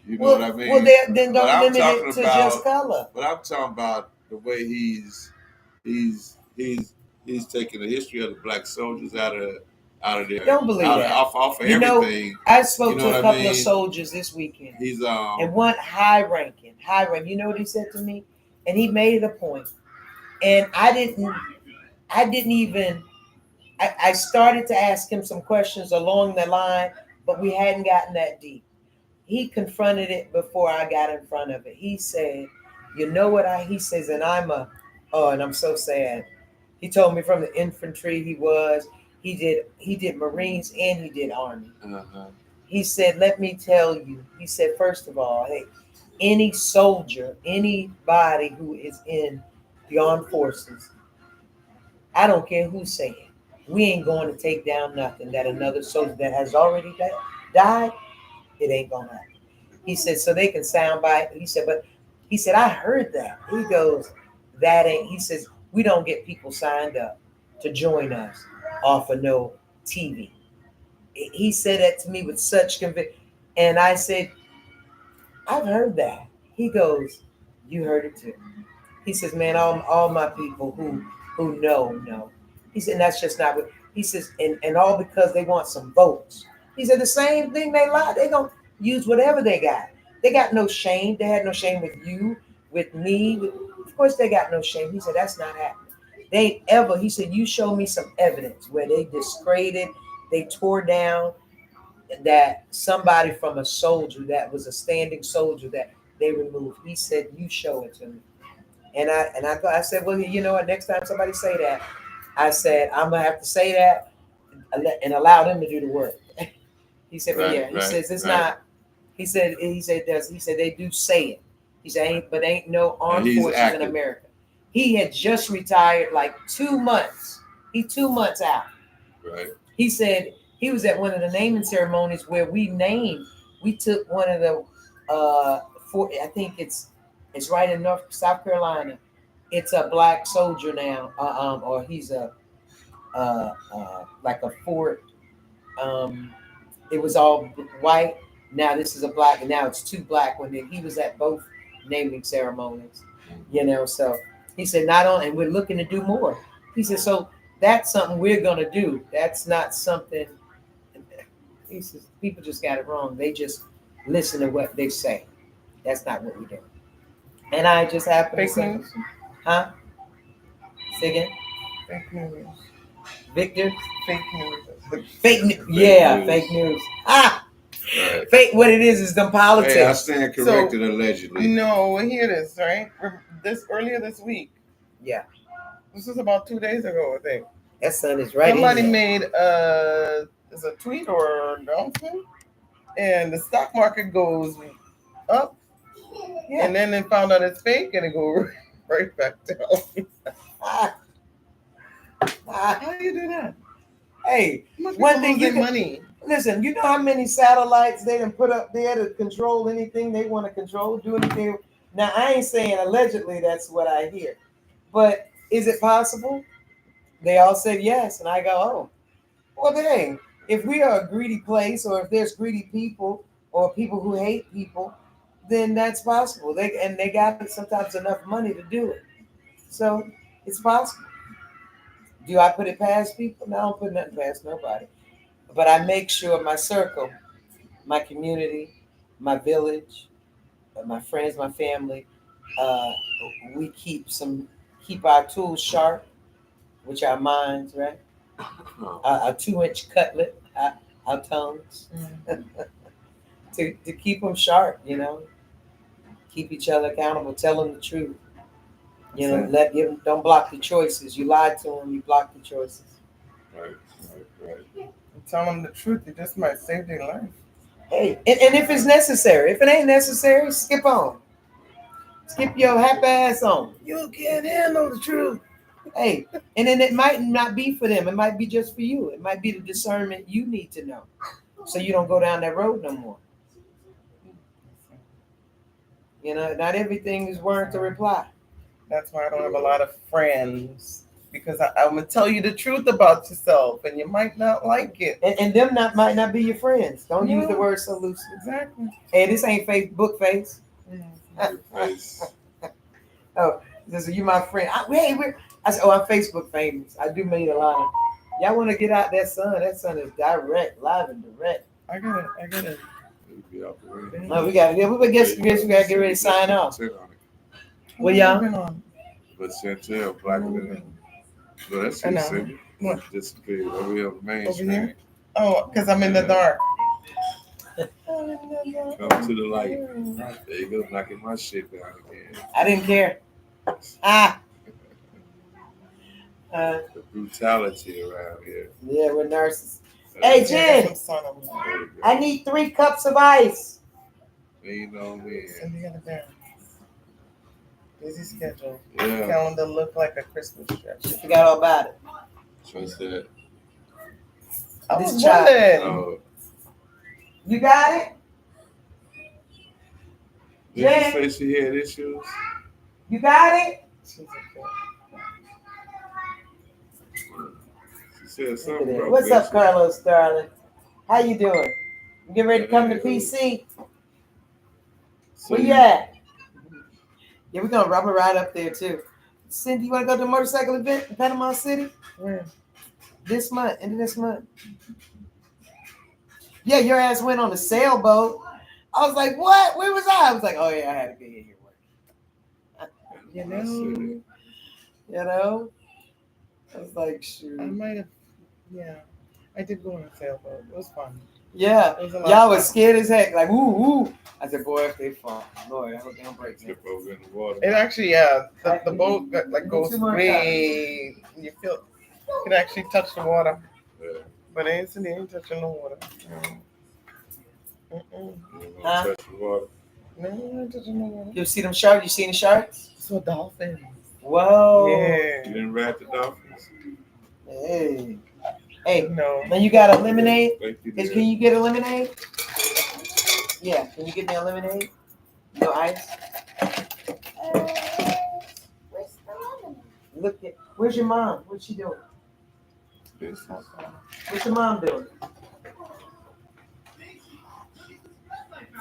You know well, what I mean? well, then But don't I'm limit it talking to about- just color. But I'm talking about the way he's taking the history of the black soldiers out of there. Don't believe that. Off of You know, everything. I spoke You know to a what I couple mean? of soldiers this weekend, He's and one high ranking. You know what he said to me? And he made a point. And I didn't even. I started to ask him some questions along the line, but we hadn't gotten that deep. He confronted it before I got in front of it. He said, "You know what he says," and and I'm so sad. He told me from the infantry he did Marines and he did Army. He said, "Let me tell you." He said, "First of all, hey, any soldier, anybody who is in the armed forces, I don't care who's saying, we ain't going to take down nothing that another soldier that has already died, it ain't gonna happen." He said, so they can sound by. He said, but he said, I heard that. He goes, that ain't, he says, we don't get people signed up to join us off of no TV. He said that to me with such conviction. And I said, I've heard that. He goes, you heard it too. He says, man, all my people who know. He said, that's just not what he says, and all because they want some votes. He said the same thing they lie. They gonna use whatever they got. They got no shame. They had no shame with you, with me. Of course they got no shame. He said, that's not happening. They ain't ever, he said, you show me some evidence where they discredited, they tore down that somebody from a soldier that was a standing soldier that they removed. He said, you show it to me. And I said, well, you know what? Next time somebody say that, I said, I'm gonna have to say that and allow them to do the work. He said, but yeah, he says it's not. He said they do say it. He said, ain't no armed forces active in America. He had just retired like 2 months. He 2 months out. Right. He said he was at one of the naming ceremonies where we took one of the I think it's right in South Carolina. It's a black soldier now, or he's a like a fort. It was all white. Now this is a black, and now it's two black. When he was at both naming ceremonies, So he said, not on, and we're looking to do more. He said, so that's something we're gonna do. That's not something. He says people just got it wrong. They just listen to what they say. That's not what we do. And I just happened to say, huh? Say again? Fake news. Victor? fake news. Fake news. Fake Yeah, news. fake news. Ah, Right. fake. What it is them Hey, I politics. stand corrected allegedly. No, here it is, right? Earlier this week. Yeah, This was about 2 days ago, I think. that son is right Somebody in there. made is a tweet or announcement, and the stock market goes up, Yeah. and then they found out it's fake, and it goes right back down. Ah, ah. How do you do that? Hey, How much one people thing lose you their can money? listen. You know how many satellites they done put up there to control anything they want to control, do anything. Now I ain't saying allegedly. That's what I hear, but is it possible? They all said yes, and I go, oh, well, dang. If we are a greedy place, or if there's greedy people, or people who hate people, then that's possible. They got sometimes enough money to do it, so it's possible. Do I put it past people? No, I don't put nothing past nobody. But I make sure my circle, my community, my village, my friends, my family, uh, we keep our tools sharp, which are our minds, right? A 2-inch cutlet, our tongues, to keep them sharp, keep each other accountable, tell them the truth. Don't block the choices. You lied to them, you block the choices. Right. Tell them the truth. It just might save their life. Hey, and if it's necessary, if it ain't necessary, skip on. Skip your happy ass on. You can't handle the truth. Hey, and then it might not be for them. It might be just for you. It might be the discernment you need to know, so you don't go down that road no more. Not everything is worth a reply. That's why I don't have a lot of friends, because I'm gonna tell you the truth about yourself, and you might not like it. And them might not be your friends. Don't use the No. word so loosely. Exactly. Hey, this ain't Facebook face. Good face. Oh, this is you my friend. I said, I'm Facebook famous. I do meet a lot of. Y'all want to get out that sun? That sun is direct, live and direct. I gotta. It'll be out the way. No, we got to. We guess we got to get ready to sign off. Well, y'all. Been But Chantel, blacker than no, that's I you, know. Cindy. What? Disappeared over here on the main Over street. here? Oh, because I'm in the dark. Come to the light. There you go, knocking my shit down again. I didn't care. The brutality around here. Yeah, we're nurses. Hey, Jen, I need 3 cups of ice. Lean on me. Cindy got it down. Busy schedule. Yeah. Calendar look like a Christmas tree. Forgot all about it. What's that? I This was child- wondering. Oh, You got it? did Jen? you say she had issues? You got it? She's okay. She said something. About What's up, bitches. Carlos, darling? How you doing? You get ready to come to PC? So Where you at? Yeah, we're gonna rubber ride up there too. Cindy, you wanna go to a motorcycle event in Panama City? Where? This month, end of this month. Yeah, your ass went on a sailboat. I was like, what? Where was I? I was like, oh yeah, I had to be in here working. You I said know, I was like, shoot. I might have. Yeah, I did go on a sailboat. It was fun. Yeah, It was a lot y'all of was fun. scared as heck. Like, woo. I said, boy, if they fall, Lord, I hope they don't break me. Tip over in the water. It actually, the boat goes way. You feel you can actually touch the water, Yeah. but it ain't touching the water. You don't Huh? touch the water. No, it ain't touching the water. You see them sharks? You seen the sharks? So dolphins. Whoa. You Yeah. didn't ride the dolphins? Hey. Hey, No. now you got a lemonade? Thank you, Can dear. you get a lemonade? Yeah, can you get me a lemonade? No ice? Where's the lemon? Look at, where's your mom? What's she doing? This is- What's your mom doing?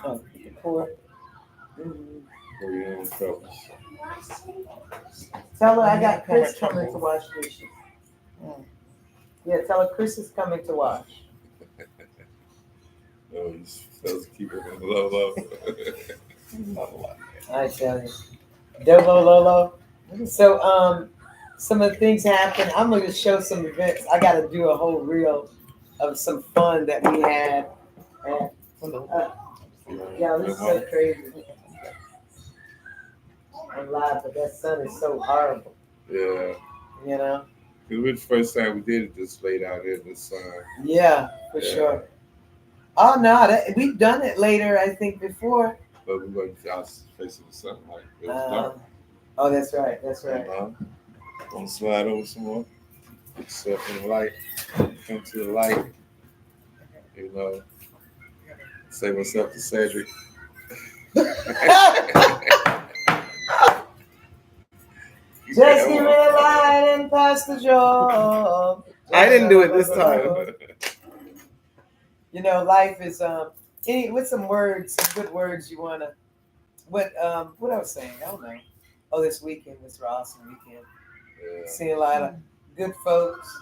Oh, pour. Mhm. for your own troubles. Tell her I got Chris coming to wash dishes. Yeah, tell her Chris is coming to wash. No, you're supposed to keep it in low. I tell you. Dolo Lolo. So some of the things happen. I'm gonna show some events. I got to do a whole reel of some fun that we had. And, yeah, this is so crazy. I'm live, but that sun is so horrible. Yeah. You know. It was the first time we did it this late out here in the sun. Yeah, for sure. Oh no, we've done it later. I think before. But we weren't just facing the sunlight. It was dark. Oh, that's right. That's right. Want to slide over some more? Put yourself in the light. Come to the light. You know. Say what's up to Cedric. Just give me a light and pass the job. I didn't do it this time. You know, life is with some words, some good words you wanna what I was saying, I don't know. Oh, this weekend was an awesome weekend. Yeah. Seeing a lot of good folks.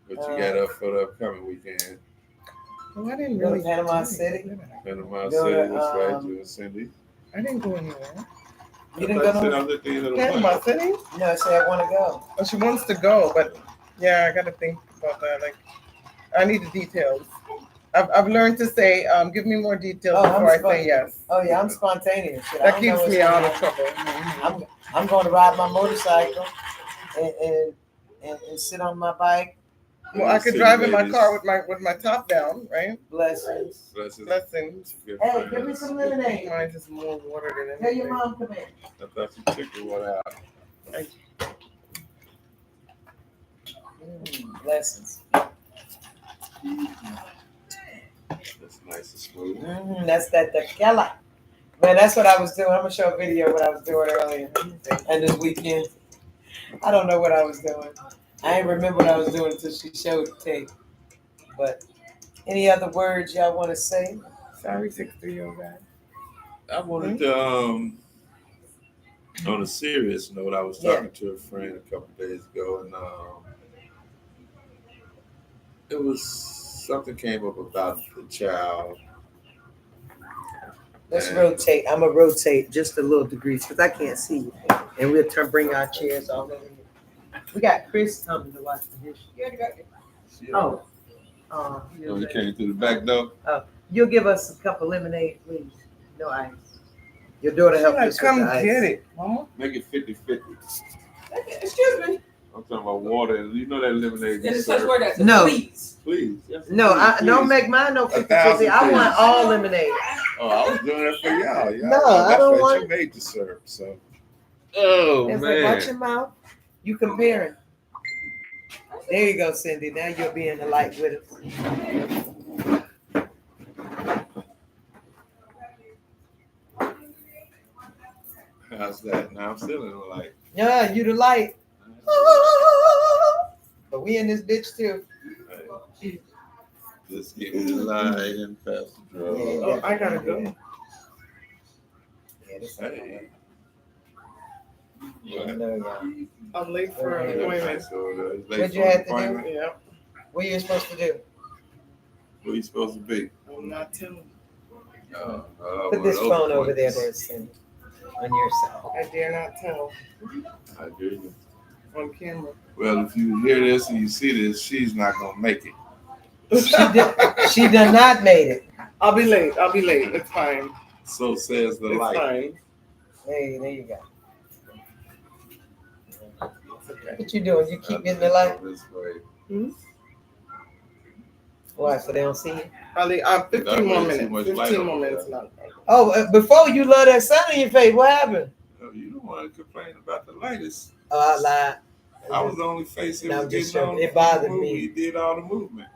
What you got up for the upcoming weekend? Well, I didn't Go to really. Panama City. Panama Go City, to, that's right, you and Cindy. I didn't go anywhere. You didn't go I to was at the end of the Panama month. City? No, I said I wanna go. Oh, she wants to go, but yeah, I got to think about that. Like, I need the details. I've learned to say, give me more details Oh, before I say yes. Oh yeah, I'm spontaneous. Shit, I That don't know keeps what's me going out on. of trouble. I'm going to ride my motorcycle and sit on my bike. Well, I could drive in my car with my top down, right? Blessings. Blessings. Hey, give me some lemonade. Mine's just more water than Tell your anything. mom come in. I thought you took the one out. Blessings. That's nice and smooth. That's that tequila. Man, that's what I was doing. I'm gonna show a video of what I was doing earlier and this weekend. I don't know what I was doing. I ain't remember what I was doing until she showed the tape. But any other words y'all want to say? Sorry, 6-3-year-old guy. I wanted to, on a serious note, I was talking to a friend a couple days ago, and it was something came up about the child. Let's rotate. I'm gonna rotate just a little degrees because I can't see you. And we'll bring our chairs all over here. We got Chris coming to watch the dish. You already got it? Oh. You came through the back door? You'll give us a cup of lemonade, please. No ice. Your daughter helped us with Come the ice. get it, Mama. Make it 50-50. Excuse me. I'm talking about water. You know that lemonade. There's such word as No. please. Please. Yes, No, please, don't please. make mine no 50-50. 1,000, I want please. all lemonade. Oh, I was doing that for y'all. No, I don't want- You made the syrup, so. Oh, It's like, watch your mouth. You comparing. There you go, Cindy. Now you'll be in the light with us. How's that? Now I'm still in the light. Yeah, you the light. But we in this bitch too. Just give me the light and pass the drug. Oh, I gotta go. Hey. Yeah, no, yeah. I'm late for an appointment. What you had to do? Yeah, What you supposed to do? Where you supposed to be? I'm not telling. Put this phone over there, Cindy, on your side. I dare not tell I hear you. on camera. Well, if you hear this and you see this, she's not gonna make it. She done not made it. I'll be late. It's fine. So says the It's light. fine. Hey, there you go. What you doing? You keep getting the light? This way. Hmm? Why? So they don't see you? Probably 15 That more way too minutes. much 15 light more over minutes. there. Not. Oh, before you love that sun in your face, what happened? No, you don't want to complain about the light. Oh, I lied. I was the only face that No, was just getting on. joking. It bothered the movie. me. You did all the movement.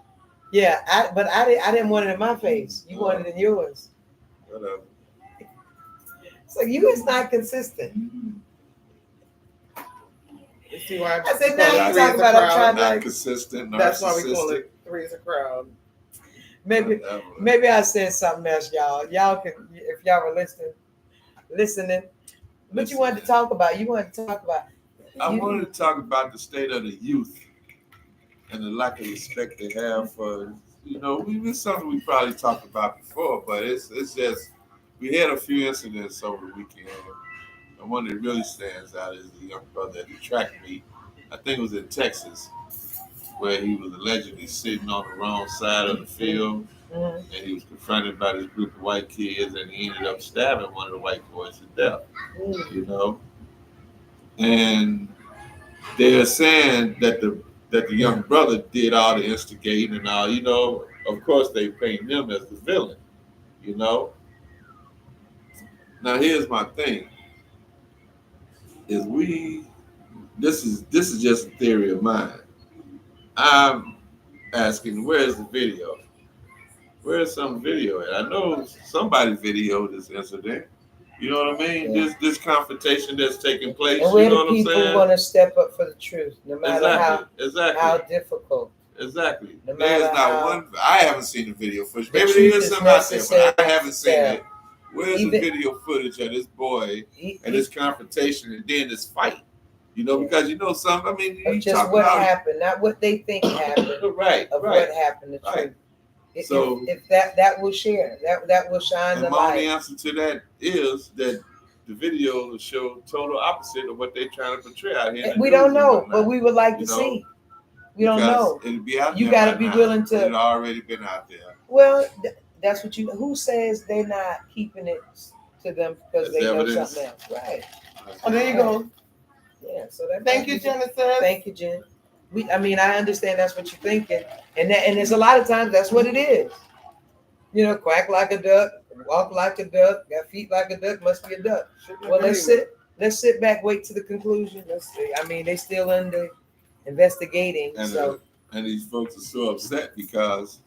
Yeah, I didn't want it in my face. You wanted it in yours. Whatever. So you is not consistent. You see why? I said, now you Three's talk a about I'm crowd. trying Not to consistent. That's why we call narcissistic. it Three's a crowd. maybe Whatever. maybe I said something else, y'all. Y'all can if y'all were listening. What you wanted to talk about? You wanted to talk about I wanted to talk about the state of the youth and the lack of respect they have for, it's something we probably talked about before, but it's just, we had a few incidents over the weekend. And one that really stands out is the young brother at the track meet I think it was in Texas, where he was allegedly sitting on the wrong side of the field, Mhm. and he was confronted by this group of white kids, and he ended up stabbing one of the white boys to death. Mm. You know, and they're saying that the young brother did all the instigating and all. You know, of course they paint him as the villain. You know. Now here's my thing: is this is just a theory of mine. I'm asking, where's the video? Where's some video at? I know somebody videoed this incident. You know what I mean? Yeah. This confrontation that's taking place. And where You know the what I'm people saying? want to step up for the truth, no matter Exactly. how difficult. Exactly. No There's matter not how- one. I haven't seen the video footage. The Maybe truth there's is some out there, necessary but I haven't seen to it. Where's Even- the video footage of this boy and this confrontation and then this fight? You know, because you know some. I mean, Of you just talk what about happened, not what they think happened, right, of right. what happened, the Right. truth. If, So- if that will share, that will shine And the my only light. answer to that is that the video will show total opposite of what they're trying to portray out here. in the We news don't and know, whatnot. but we would like You to know, see. We don't Because know. It'll be out You there gotta by be now. willing to- It already been out there. Well, that's what you. Who says they're not keeping it to them because As they know evidence. something else, right? Oh, there you go. Yeah. So that. Thank you, Genesis. Thank you, Jen. I mean, I understand that's what you're thinking, and there's a lot of times that's what it is. You know, quack like a duck, walk like a duck, got feet like a duck, must be a duck. Well, let's sit back, wait to the conclusion. Let's see. I mean, they still under investigating, And, so and these folks are so upset because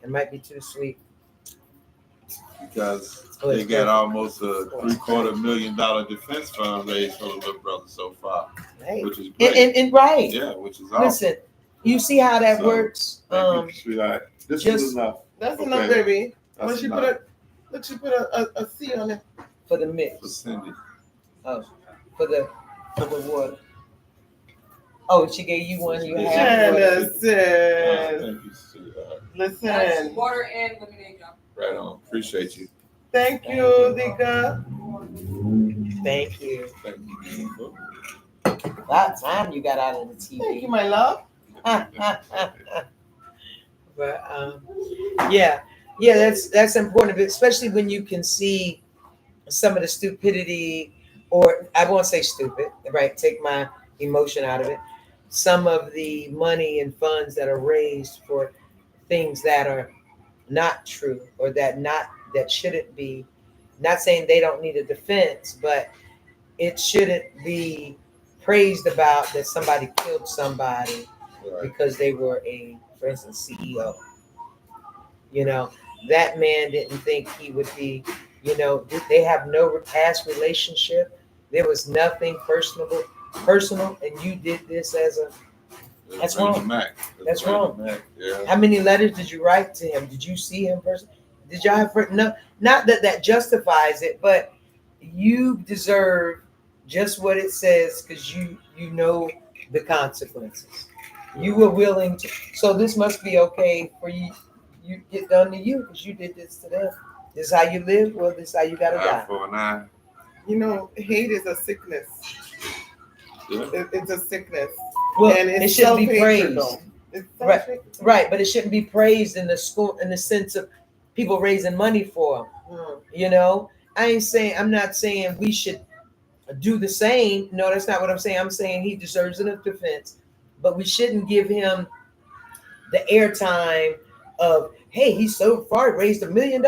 it might be too sweet. Oh, they it's got perfect. almost a $750,000 defense fund raised for the little brother so far, Hey, which is great. and right. Yeah, which is awesome. Listen, you see how that So, works. Thank you, sweetheart. This just- is enough. That's Okay. enough, baby. That's Once you enough put a C on it. For the for mix, Cindy. for the water. Oh, she gave you one. You have one. Genesis. Thank you, sweetheart. That's Listen. water and lemonade, y'all. Right on. Appreciate you. Thank you, Dika. Thank you. Thank you, beautiful. About time you got out of the Thank you, TV. my love. But yeah, that's important, especially when you can see some of the stupidity, or I won't say stupid, right? Take my emotion out of it. Some of the money and funds that are raised for things that are not true or that shouldn't be. Not saying they don't need a defense, but it shouldn't be praised about that somebody killed somebody Right. because they were for instance, CEO. You know, that man didn't think he would be, they have no past relationship. There was nothing personal, and you did this That's wrong. That's wrong. Yeah. How many letters did you write to him? Did you see him personally? Did y'all have no? Not that justifies it, but you deserve just what it says because you know the consequences. You were willing to. So this must be okay for you. You get done to you because you did this to them. This is how you live. Well, this is how you gotta die. For an eye. You know, hate is a sickness. Yeah. It's a sickness. Well, and it it's shouldn't be self-hatred, praised. though. It's Right. self-hatred. Right, but it shouldn't be praised in the school in the sense of people raising money for him. I'm not saying we should do the same. No, that's not what I'm saying. I'm saying he deserves a defense, but we shouldn't give him the airtime of, hey, he's so far raised $1 million,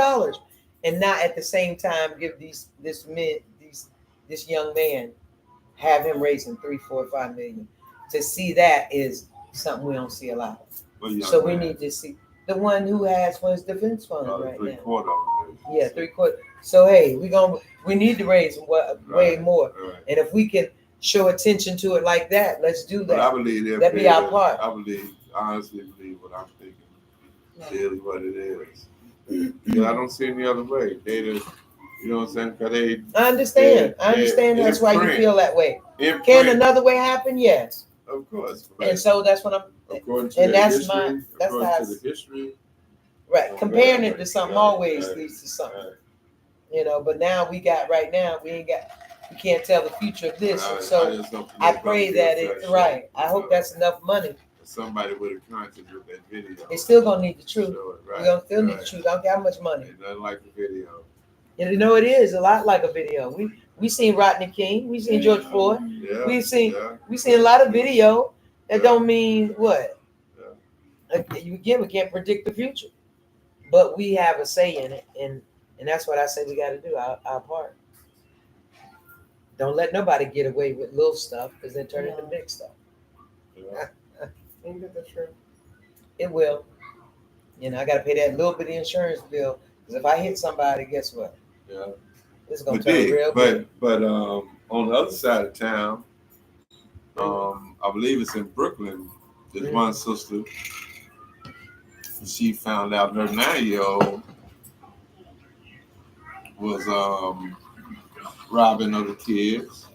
and not at the same time give this young man, have him raising 3, 4, 5 million. To see that is something we don't see a lot of. So we need to see the one who has for his defense fund right now. 3/4. Yeah, 3/4. So hey, we need to raise way more. Right. And if we can show attention to it like that, let's do But I that. believe That'd be our part. Honestly believe what I'm thinking is what it is. Yeah, I don't see any other way. You know what I'm saying? 'Cause I understand. they- That's why you imprint. feel that way. Imprint, Can another way happen? Yes. of course. And so that's what I'm According to and the that's history, my- that's according how to it's- the history. right. Comparing it to something Right, always right, leads to something. right. But now we ain't got you can't tell the future of this. I And so just hope I nobody pray gets that it's shit, right. I you hope know. that's enough money. Somebody with a conscience with that video. They still gonna need the truth. Show it, We're right, gonna still need the right. truth. I don't care how much money. Ain't nothing like the video. And you know it is a lot like a video. We seen Rodney King, we seen George Floyd, Yeah. we seen Yeah. we seen a lot of video that Yeah. don't mean what. Yeah. Again, we can't predict the future, but we have a say in it, and that's what I say we got to do our part. Don't let nobody get away with little stuff because then turn into big stuff. Yeah. Ain't that the truth? It will. You know, I got to pay that little bitty insurance bill because if I hit somebody, guess what? Yeah. It's gonna But turn real big. on the other side of town, I believe it's in Brooklyn. There's one sister. She found out her 9-year-old was robbing other kids,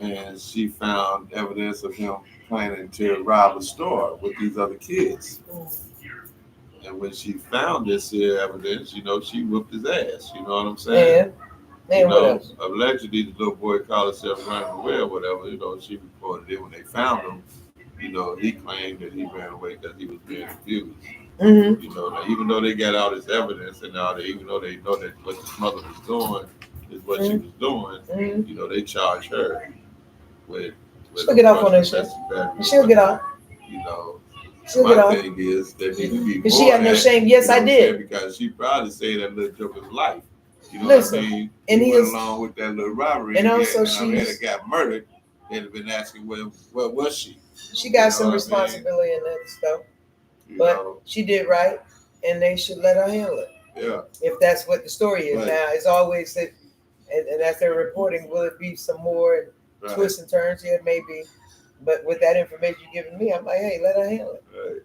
and she found evidence of him planning to rob a store with these other kids. And when she found this here evidence, you know, she whooped his ass. You know what I'm saying? Yeah. You And what know, else? allegedly the little boy called himself running away or whatever. You know, she reported it when they found him. You know, he claimed that he ran away because he was being abused. Mm-hmm. You know, now, even though they got all this evidence and all that, even though they know that what his mother was doing is what she was doing, Mm-hmm. you know, they charge her with She'll get off on that shit. She'll get off. You know, She'll get my off. thing is that need to be Because more she had no that, shame. Yes, you know I what I'm saying? did. Because she probably saved that little joker's life. You know Listen, what I mean? and he he went is- along with that little robbery. and also had she's- got murdered. They'd have been asking, well, where was she? She got You know some what I mean? responsibility in that stuff, You but know? she did right, and they should let her handle it. Yeah. If that's what the story is. Right. Now, it's always that, and as they're reporting, will it be some more Right. twists and turns? Yeah, maybe. But with that information you're giving me, I'm like, hey, let her handle it. Right.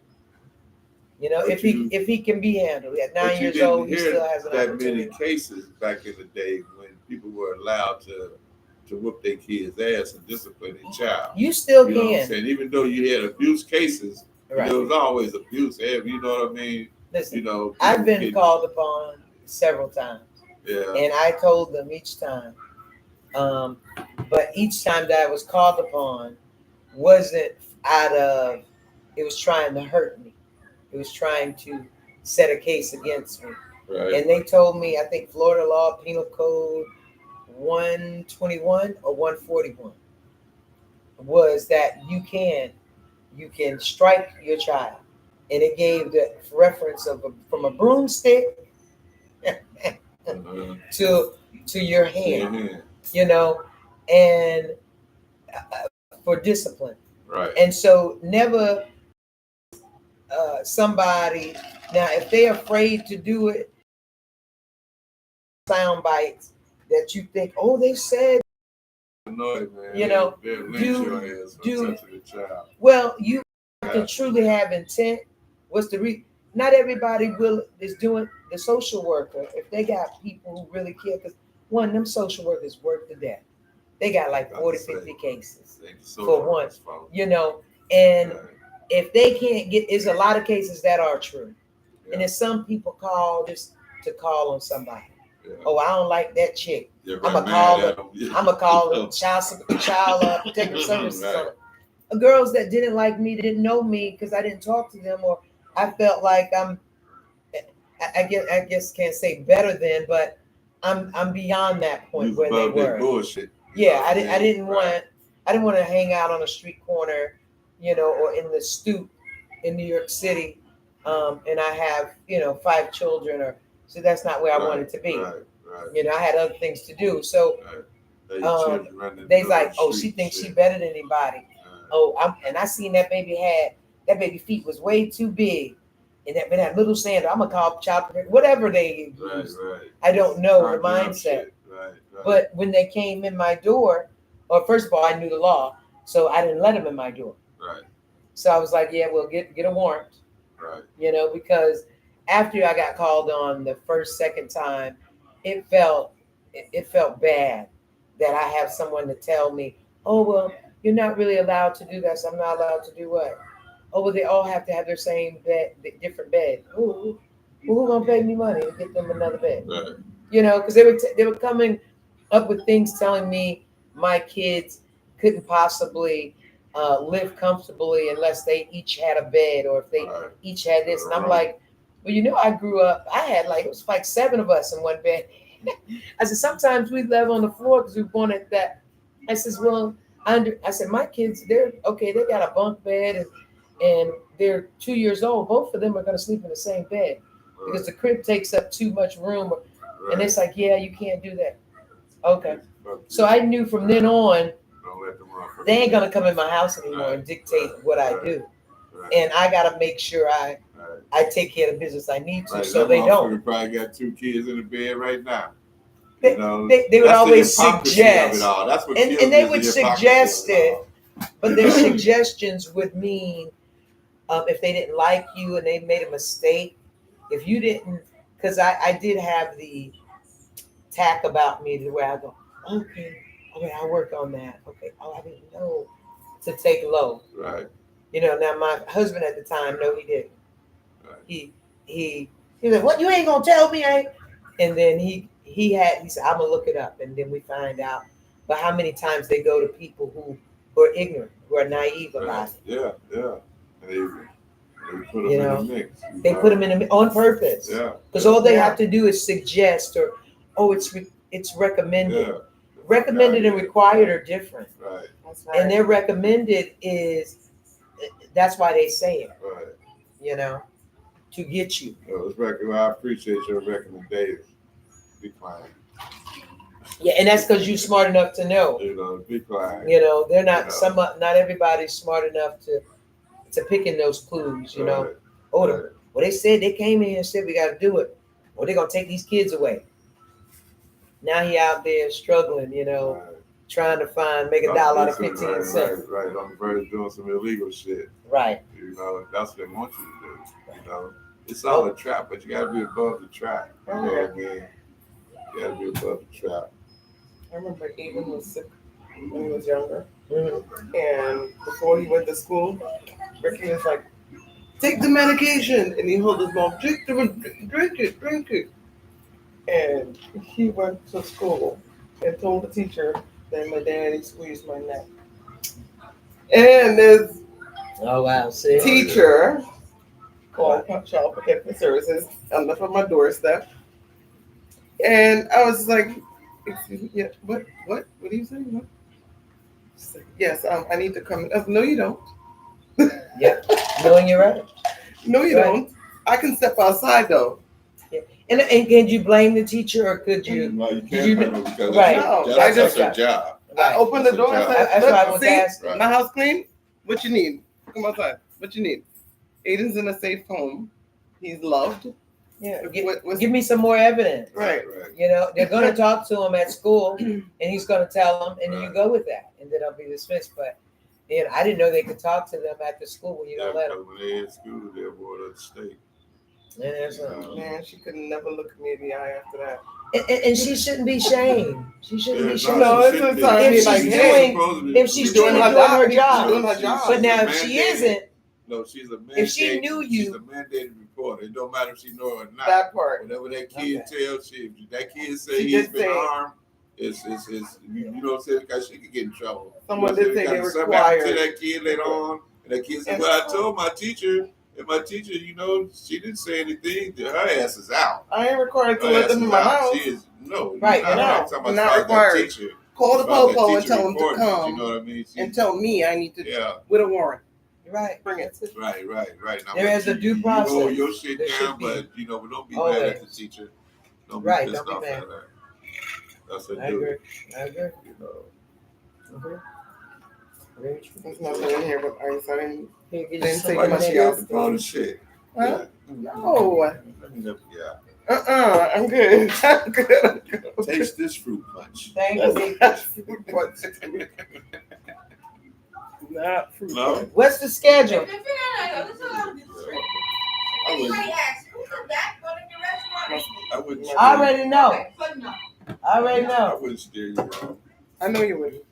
You know, But if he can be handled at 9 But you years didn't old, he hear still has an that opportunity. many cases back in the day when people were allowed to whoop their kids' ass and discipline their child. You still You know what I'm can, saying? Even though you had abuse cases, right? there was always abuse. You know what I mean? Listen, You know, I've been people- called upon several times, Yeah. and I told them each time. But each time that I was called upon wasn't out of, it was trying to hurt me. It was trying to set a case against me. Right. And they told me, I think Florida law, Penal Code 121 or 141, was that you can strike your child. And it gave the reference of from a broomstick Uh-huh. to your hand, Yeah. you know, and for discipline. Right. And so never somebody, now if they're afraid to do it, sound bites that you think, oh, they said, Annoyed, man. You know, They'll lynch do- your ass for do- touching the child. well, you have to truly have intent. What's the not everybody is doing the social worker. If they got people who really care, because one, them social workers work to death. They got like 40, 50 cases, for one. you know, and if they can't get, there's a lot of cases that are true. And if some people call just to call on somebody. Oh, I don't like that chick. I'ma call the child protective services on it. Girls that didn't like me, didn't know me because I didn't talk to them, or I felt like I guess can't say better than, but I'm beyond that point where they were. Bullshit. Yeah, I didn't want to hang out on a street corner, you know, or in the stoop in New York City, and I have 5 children, or so that's not where I wanted to be. Right. You know, I had other things to do. So They's they's like, oh, she thinks she better than anybody. Oh, I seen that baby feet was way too big, and that little sandal. I'm gonna call child protective, whatever they use. Right. I don't know the mindset. Right. But when they came in my door, or first of all, I knew the law, so I didn't let them in my door. Right. So I was like, yeah, well, get a warrant. Right. Because after I got called on the second time, it felt bad that I have someone to tell me, oh, well, you're not really allowed to do that. So I'm not allowed to do what? Oh, well, they all have to have their same bed, different bed. Who gonna pay me money to get them another bed? Right. Because they were coming up with things telling me my kids couldn't possibly live comfortably unless they each had a bed or if they Right. each had this. And I'm like, well, I grew up, I had it was like 7 of us in one bed. I said, sometimes we live on the floor because we wanted that. I says, well, I said, my kids, they're okay, they got a bunk bed and they're 2 years old. Both of them are going to sleep in the same bed because the crib takes up too much room. And it's like, yeah, you can't do that. Okay. So I knew from then on, Don't let them run. they ain't going to come in my house anymore and dictate what I do. And I got to make sure I take care of the business I need to, so they don't. Probably got 2 kids in the bed right now. They would always suggest, That's what and they would suggest it, but their suggestions would mean if they didn't like you and they made a mistake, if you didn't, because I did have the tack about me to where I go, okay, I'll work on that. Okay, I didn't know to take low. Right. Now my husband at the time, no, he didn't. Right. He was like, what, you ain't gonna tell me, eh? And then he said, I'm gonna look it up, and then we find out. But how many times they go to people who are ignorant, who are naive about it? Yeah. And they put them in the mix. They put them in on purpose. Yeah. Because all they have to do is suggest or, it's recommended. Yeah. Recommended and required are different. Right. That's And their recommended is, that's why they say it. Right. To get you. I appreciate your recommendation. Be quiet. Yeah, and that's because you're smart enough to know. Be quiet. They're not not everybody's smart enough to pick in those clues. Right. Well, they said they came in and said we got to do it. Well, they're gonna take these kids away. Now he out there struggling, Right. trying to make $1 out of 15 cents. Right. On the verge of doing some illegal shit. Right. That's what they want you to do. It's all a trap, but you gotta be above the trap. You know what I mean? You gotta be above the trap. I remember Aiden was sick when he was younger. Mm-hmm. And before he went to school, Ricky was like, take the medication. And he held his mouth, drink it. And he went to school and told the teacher that my daddy squeezed my neck. And this teacher called Child Protective Services and left on my doorstep. And I was like, excuse me, yeah, what are you saying? What? She's like, yes, I need to come in. I said, no, you don't. Yeah, knowing you're right. No, you don't. I can step outside though. Yeah. And can you blame the teacher or could you? No, you can't blame them because Right. that's their job. I opened the door and said, That's what I was asking. Right. my house clean? What you need? Come outside. What you need? Aiden's in a safe home. He's loved. Yeah. What's- Give me some more evidence. Right. They're going to talk to him at school, and he's going to tell them, and then you go with that, and then I'll be dismissed. But I didn't know they could talk to them at the school when you don't let them. When they're in school, they're board of the state. And there's Man, she could never look me in the eye after that. and she shouldn't be shamed. She shouldn't be shamed. No, it's a time If she's like, doing- if she's doing her job. Doing her job. But now if she isn't, No, she's a mandated. if she knew you- she's a mandated reporter. It don't matter if she know or not. That part. Whatever that kid tells, if that kid say She he's did been say- harmed, it's you know what I'm saying? Because she could get in trouble. Someone You know what did I'm say they saying? Something happened to required. that kid later on, and that kid said, "Well, I told my teacher, and my teacher, she didn't say anything. Her ass is out. I ain't required to Her let ass them in is my out. house. She is no. Right, You're not. no, I'm talking about not as far as required. that teacher. Call the About that popo and teacher tell them to reporting, come You know what I mean? and tell me I need to Yeah. with a warrant. right? Bring it. Right. Now, There is a due You process. hold your shit There down, should be. but we don't be Always. mad at the teacher. Don't be Right, pissed don't be off mad. at her. That's her I duty. agree. You know. Very true. There's nothing in here but ice. I didn't. Here, get Then you some take more my next. shit off. All the shit. Huh? Yeah. No. Yeah. I'm good. I'm good. Taste this fruit punch. Thank you. Not fruit. No. What's the schedule? I wouldn't. I already know. I already I know. wouldn't steer you wrong. I know you wouldn't.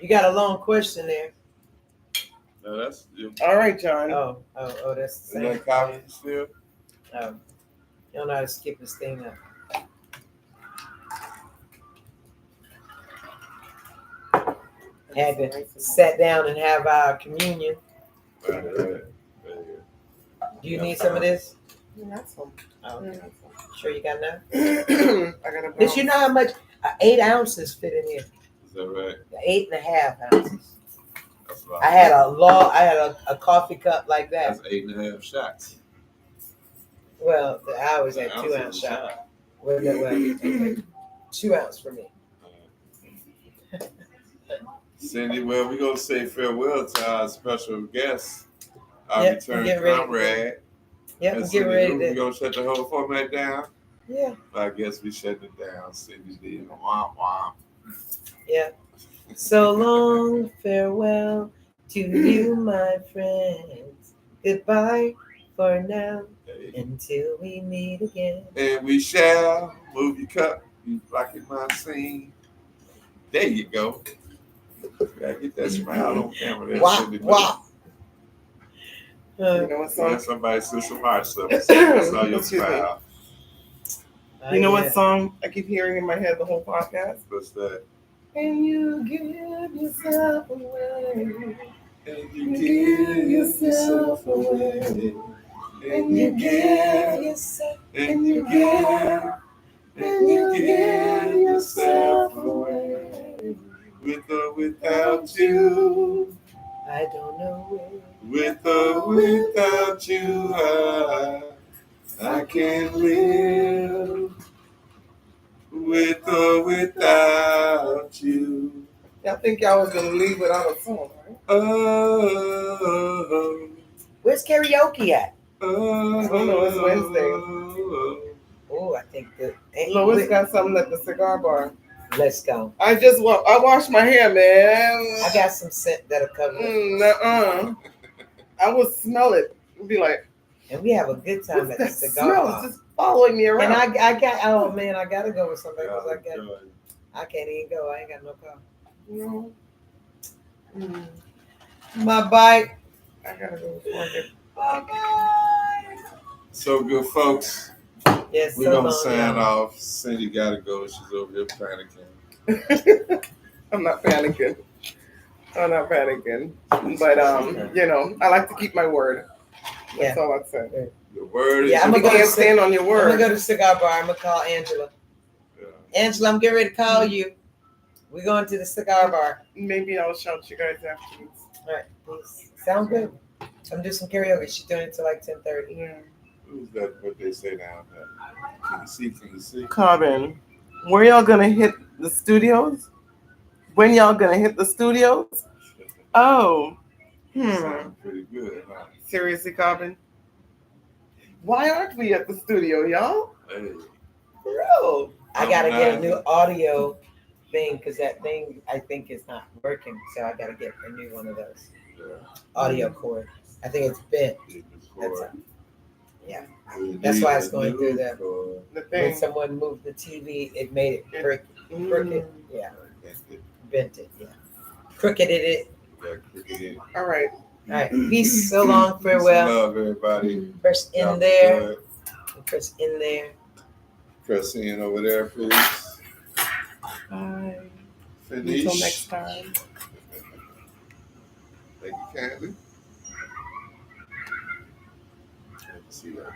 You got a long question there. No, that's you. All right, John. Oh, that's the Is same. that coffee still? Oh, you don't know how to skip this thing up. Had to sat down and have our communion. Right. Do you need some of this? That's some. Oh, okay. Sure you got enough? I got a Did you know how much 8 ounces fit in here? Is that right? 8.5 ounces. That's a lot. I had a coffee cup like that. That's 8.5 shots. Well, I always had An 2 ounce ounce is a shot. Well, okay. 2 ounce for me. Cindy, well, we're going to say farewell to our special guest, our Yep, return get ready. comrade. Yep, And I'm getting Cindy, ready we're to. going to shut the whole format down. Yeah, I guess we shut it down. Cindy did. Womp womp. yeah. So long, farewell to you, my friends. Goodbye for now, Hey. until we meet again. And we shall move your cup. You rocking my scene. There you go. Gotta get that smile on camera there, Wah, Cindy. wah. You know what Yeah, song? somebody said some hard stuff. I saw your Excuse me. smile. You know yeah. what song I keep hearing in my head the whole podcast? What's that? And you give yourself away. And you give yourself away. And you give yourself. and you give and you give yourself away. With or without you, I don't know with or without you, I can't live. With or without you. Y'all think y'all was gonna leave without a song, right? Oh, where's karaoke at. oh, I don't know, it's Wednesday. Oh, I think that. Lois got something at the cigar bar. Let's go. I washed my hair, man. I got some scent that'll cover it. Nuh-uh. I would smell it and be like, And we have a good time what's at the that cigar smell? bar. It's just following me around. And I got, oh man, I gotta go with somebody because I can't even go. I ain't got no car. No. My bike. I gotta go with Morgan. So good, folks. Yes, We're so gonna long, sign y'all. off. Cindy gotta go. She's over here panicking. I'm not panicking. But you know, I like to keep my word. That's all I'd say. Your word is Yeah, I'm You gonna go can't to stand on your I'm gonna word. go to the cigar bar. I'm gonna call Angela. Angela, I'm getting ready to call you. We're going to the cigar bar. Maybe I'll shout you guys afterwards. All right, peace. Sound good. I'm doing some karaoke. She's doing it till like 10:30. Yeah. Who's that? What they say down there? Can you see? Can you see? Corbin, where y'all gonna hit the studios? When y'all gonna hit the studios? Oh. Sound pretty good, huh? Seriously, Corbin? Why aren't we at the studio, y'all? Hey. Bro, I gotta get a new audio thing because that thing I think is not working. So I gotta get a new one of those audio cord. I think it's bent. Yeah. That's why it's going through that. The When thing. someone moved the TV, it made it crooked. Yeah, bent it. Yeah, crookeded it. All right. All right, peace. So long, Peace and farewell. love, everybody. Press Y'all in be there. good. Press in there. Press in over there, please. Bye. Finish. Until next time. Thank you kindly. Let's see that.